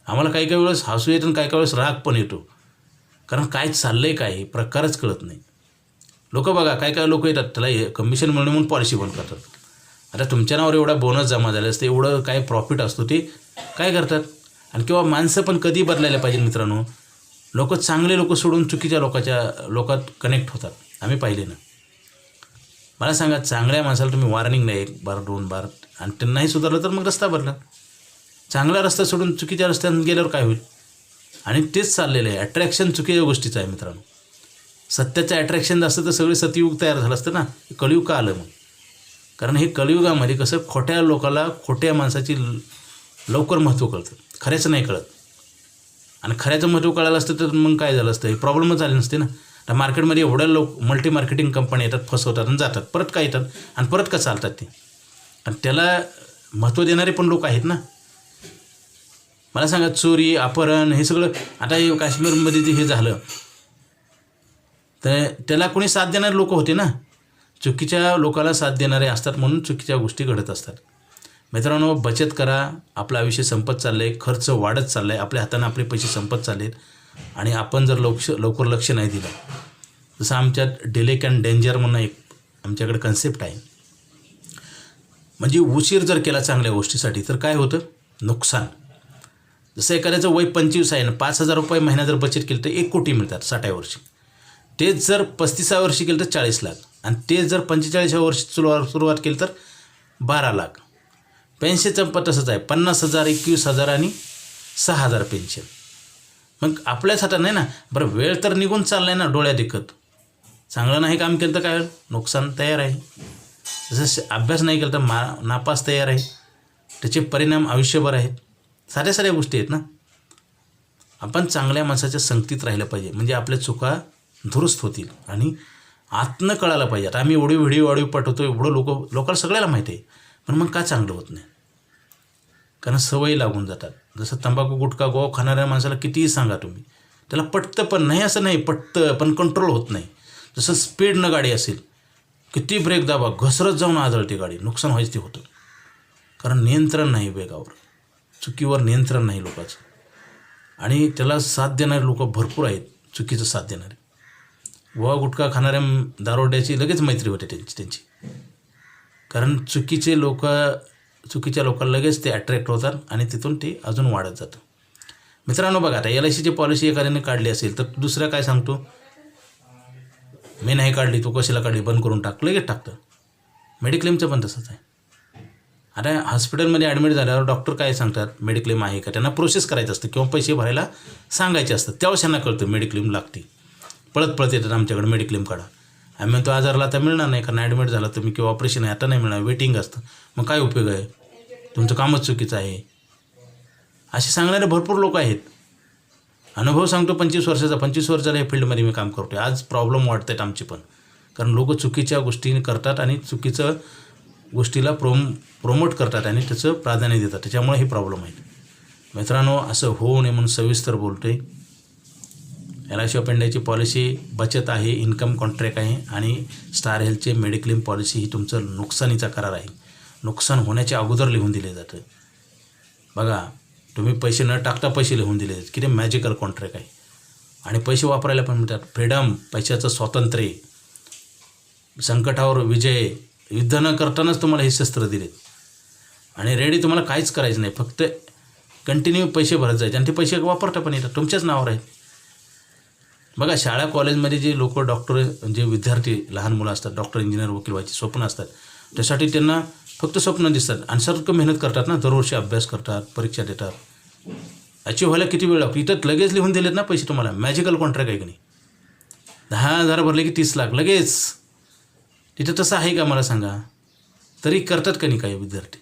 आम्हाला काही काही वेळेस हसू येतं आणि काही काही वेळेस राग पण येतो, कारण काय चाललं आहे, काय प्रकारच कळत नाही. लोक बघा, काय काय लोक येतात, त्याला कमिशन मिळणं म्हणून पॉलिसी बंद करतात. आता तुमच्या नावावर एवढा बोनस जमा झाला असतं, एवढं काय प्रॉफिट असतो, ते काय करतात? आणि किंवा माणसं पण कधी बदलायला पाहिजे मित्रांनो. लोक चांगले लोक सोडून चुकीच्या लोकात कनेक्ट होतात. आम्ही पाहिले ना. मला सांगा, चांगल्या माणसाला तुम्ही वॉर्निंग नाही 1 बार 2 बार, आणि ते नाही सुधारलं तर मग रस्ता बदला. चांगला रस्ता सोडून चुकीच्या रस्त्यानं गेल्यावर काय होईल? आणि तेच चाललेलं आहे. अट्रॅक्शन चुकीच्या गोष्टीचं आहे मित्रांनो. सत्याचं अट्रॅक्शन असतं तर सगळे सतयुग तयार झालं असतं ना. कलियुग का आलं मग? कारण हे कलियुगामध्ये कसं, खोट्या लोकाला, खोट्या माणसाची लवकर महत्त्व कळतं, खऱ्याचं नाही कळत. आणि खऱ्याचं महत्त्व कळालं असतं तर मग काय झालं असतं? हे प्रॉब्लेमच झाले नसते ना. तर मार्केटमध्ये एवढ्या मल्टी मार्केटिंग कंपन्या येतात, फसवतात आणि जातात, परत काय येतात आणि परत का चालतात ते. आणि त्याला महत्त्व देणारे पण लोक आहेत ना. मला सांगा, चोरी, अपहरण, हे सगळं आता हे काश्मीरमध्ये जे हे झालं, तर त्याला कोणी साथ देणारे लोक होते ना, चुकीच्या लोकाला साथ देणारे असतात म्हणून चुकीच्या गोष्टी घडत असतात. मित्रांनो, बचत करा. आपलं आयुष्य संपत चाललं आहे, खर्च वाढत चालला आहे, आपल्या हातानं आपले पैसे संपत चालले आहेत. आणि आपण जर लवकर लक्ष नाही दिलं, जसं आमच्यात डिले कॅन डेंजर म्हणून एक आमच्याकडे कन्सेप्ट आहे. म्हणजे उशीर जर केला चांगल्या गोष्टीसाठी तर काय होतं, नुकसान. जसं एखाद्याचं वय 25 आहे ना, 5,000 रुपये महिना जर बचत केली तर 1 कोटी मिळतात 60व्या वर्षी. तेच जर 35व्या वर्षी केलं तर 40 लाख, आणि तेच जर 45व्या वर्षी सुरुवात केली तर 12 लाख. पेन्शनचं पण तसंच आहे, 50,000, 21,000 आणि 6,000 पेन्शन. मग आपल्याच हातात नाही ना. बरं, वेळ तर निघून चालला आहे ना डोळ्या देखत. चांगलं नाही काम केलं तर काय होईल, नुकसान तयार आहे. जसं अभ्यास नाही केला तर नापास तयार आहे. त्याचे परिणाम आयुष्यभर आहेत. साऱ्या गोष्टी आहेत ना. आपण चांगल्या माणसाच्या संगतीत राहिलं पाहिजे, म्हणजे आपल्या चुका दुरुस्त होतील आणि आतनं कळायला पाहिजे. आता आम्ही एवढी व्हिडिओ पाठवतो, एवढं लोकांना सगळ्याला माहिती आहे, पण मग का चांगलं होत नाही? कारण सवयी लागून जातात. जसं तंबाखू गुटखा गोवा खाणाऱ्या माणसाला कितीही सांगा तुम्ही, त्याला पटतं पण नाही असं नाही, पटतं पण कंट्रोल होत नाही. जसं स्पीडनं गाडी असेल, किती ब्रेक दाबा, घसरत जाऊन आदळते गाडी, नुकसान व्हायचं ते होतं. कारण नियंत्रण नाही वेगावर, चुकीवर नियंत्रण नाही लोकांचं. आणि त्याला साथ देणारे लोक भरपूर आहेत, चुकीचं साथ देणारे. गोवा गुटखा खाणाऱ्या दारोड्याची लगेच मैत्री होते त्यांची. कारण चुकीच्या लोकांना लगेच ते अट्रॅक्ट होतात आणि तिथून ते अजून वाढत जातं. मित्रांनो बघा, आता LICची पॉलिसी एखाद्याने काढली असेल तर दुसरा काय सांगतो, मी नाही काढली, तू कशाला काढली, बंद करून टाक, लगेच टाकतं. मेडिक्लेमचं पण तसंच आहे. आता हॉस्पिटलमध्ये ॲडमिट झाल्यावर डॉक्टर काय सांगतात, मेडिक्लेम आहे का, त्यांना प्रोसेस करायचं असतं किंवा पैसे भरायला सांगायचे असतात. तेव्हाच त्यांना कळतं मेडिक्लेम लागते. पळत येतात आमच्याकडे, मेडिक्लेम काढा. आम्ही म्हणतो आजारला आता मिळणार नाही, कारण ॲडमिट झाला तुम्ही किंवा ऑपरेशन आहे आता नाही मिळणार, वेटिंग असतं. मग काय उपयोग आहे, तुमचं कामच चुकीचं आहे. असे सांगणारे भरपूर लोक आहेत. अनुभव सांगतो 25 वर्षाचा, 25 वर्ष झाला या फील्डमध्ये मी काम करतो. आज प्रॉब्लेम वाढत आहेत आमचे पण, कारण लोक चुकीच्या गोष्टी करतात आणि चुकीचं गोष्टीला प्रोमोट करतात आणि त्याचं प्राधान्य देतात. त्याच्यामुळे हे प्रॉब्लेम आहेत. मित्रांनो, असं होऊ नये म्हणून सविस्तर बोलतो आहे. LIC ऑफ इंडियाची पॉलिसी बचत आहे, इन्कम कॉन्ट्रॅक्ट आहे, आणि स्टार हेल्थचे मेडिक्लेम पॉलिसी ही तुमचं नुकसानीचा करार आहे. नुकसान होण्याच्या अगोदर लिहून दिले जातं. बघा, तुम्ही पैसे न टाकता पैसे लिहून दिले जातात. किती मॅजिकल कॉन्ट्रॅक्ट आहे. आणि पैसे वापरायला पण मिळतात. फ्रीडम, पैशाचं स्वातंत्र्य, संकटावर विजय, युद्ध न करतानाच तुम्हाला हे शस्त्र दिलेत आणि रेडी, तुम्हाला काहीच करायचं नाही, फक्त कंटिन्यू पैसे भरत जायचे आणि ते पैसे वापरता पण येतात, तुमच्याच नावावर आहेत. बघा, शाळा कॉलेजमध्ये जे लोक डॉक्टर, जे विद्यार्थी लहान मुलं असतात, डॉक्टर, इंजिनियर, वकील व्हायचे स्वप्न असतात, त्यासाठी त्यांना फक्त स्वप्न दिसतात आणि सारखं मेहनत करतात ना, दरवर्षी अभ्यास करतात, परीक्षा देतात. अचीव व्हायला किती वेळ लागतो. इथं लगेच लिहून दिलेत ना पैसे तुम्हाला. मॅजिकल कॉन्ट्रॅक्ट आहे की नाही. 10,000 भरले की 30 लाख लगेच. तिथं तसं आहे का मला सांगा. तरी करतात का नाही काही विद्यार्थी.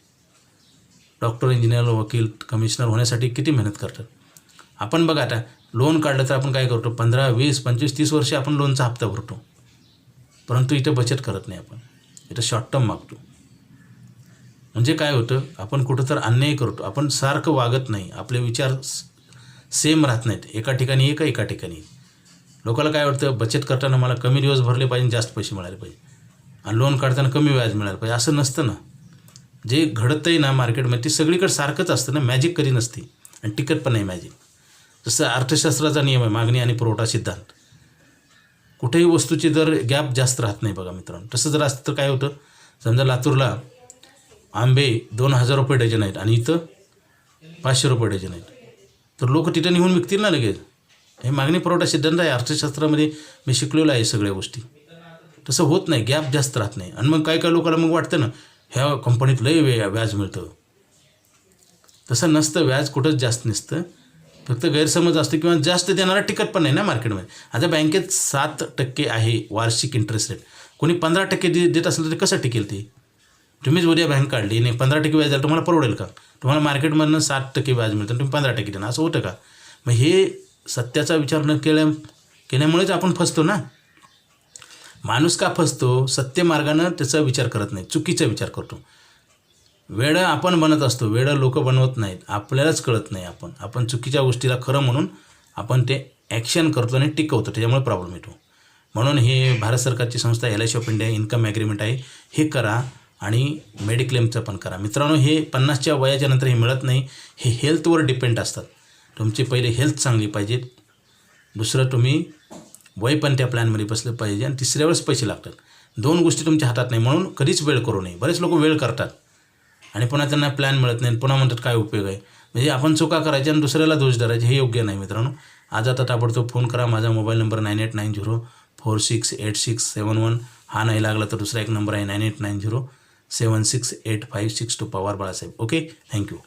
डॉक्टर, इंजिनियर, वकील, कमिशनर होण्यासाठी किती मेहनत करतात. आपण बघा, आता लोन काढलं तर आपण काय करतो, 15, 20, 25, 30 वर्षे आपण लोनचा हप्ता भरतो. परंतु इथं बचत करत नाही आपण. इथं शॉर्ट टर्म मागतो. म्हणजे काय होतं, आपण कुठं तर अन्याय करतो. आपण सारखं वागत नाही. आपले विचार सेम राहत नाहीत. एका ठिकाणी एका ठिकाणी. लोकांना काय वाटतं, बचत करताना मला कमी दिवस भरले पाहिजे, जास्त पैसे मिळाले पाहिजे, आणि लोन काढताना कमी व्याज मिळालं पाहिजे. असं नसतं ना. जे घडतंय ना मार्केटमध्ये ते सगळीकडे सारखंच असतं ना. मॅजिक कधी नसते आणि टिकत पण नाही मॅजिक. जसं अर्थशास्त्राचा नियम आहे, मागणी आणि पुरवठा सिद्धांत. कुठेही वस्तूची दर गॅप जास्त राहत नाही बघा मित्रांनो. तसं जर असतं तर काय होतं, समजा लातूरला आंबे 2,000 रुपये डझन आहेत आणि इथं 500 रुपये डझन आहेत, तर लोक तिथं निघून विकतील ना लगेच. हे मागणी पुरवठा सिद्धांत आहे. अर्थशास्त्रामध्ये मी शिकलेलो आहे सगळ्या गोष्टी. तसं होत नाही, गॅप जास्त राहत नाही. आणि मग काय लोकांना मग वाटतं ना, ह्या कंपनीत लय व्याज मिळतं. तसं नसतं. व्याज कुठंच जास्त नसतं. फक्त गैरसमज असतं किंवा जास्त देणारा टिकत पण नाही ना मार्केटमध्ये. आता बँकेत 7% आहे वार्षिक इंटरेस्ट रेट. कोणी 15% देत असलं तर कसं टिकेल ते. तुम्हीच उद्या बँक काढली नाही, 15% व्याज द्याल, तुम्हाला परवडेल का. तुम्हाला मार्केटमधनं 7% व्याज मिळतं, तुम्ही 15% देणार, असं होतं का. मग हे सत्याचा विचार न केल्यामुळेच आपण फसतो ना. माणूस का फसतो, सत्य मार्गानं त्याचा विचार करत नाही, चुकीचा विचार करतो. वेडं आपण बनत असतो, वेडं लोक बनवत नाहीत. आपल्यालाच कळत नाही. आपण चुकीच्या गोष्टीला खरं म्हणून आपण ते ॲक्शन करतो आणि टिकवतो, त्याच्यामुळे प्रॉब्लेम येतो. म्हणून हे भारत सरकारची संस्था LIC of India income agreement आहे, हे करा आणि मेडिक्लेमचं पण करा. मित्रांनो, हे 50च्या वयाच्या नंतर हे मिळत नाही. हे हेल्थवर डिपेंड असतात. तुमची पहिले हेल्थ चांगली पाहिजे, दुसरं तुम्ही वय पण त्या प्लॅनमध्ये बसलं पाहिजे, आणि तिसऱ्यावरच पैसे लागतात. 2 गोष्टी तुमच्या हातात नाही, म्हणून कधीच वेळ करू नये. बरेच लोक वेळ करतात आणि पुन्हा त्यांना प्लॅन मिळत नाही, पुन्हा म्हणतात काय उपयोग आहे. म्हणजे आपण चुका करायच्या आणि दुसऱ्याला दोष धरायचे, हे योग्य नाही मित्रांनो. आज आता ताबडतोब फोन करा. माझा मोबाईल नंबर 9890468671. हा नाही लागला तर दुसरा एक नंबर आहे 9890768562. पवार बाळासाहेब. Okay, thank you.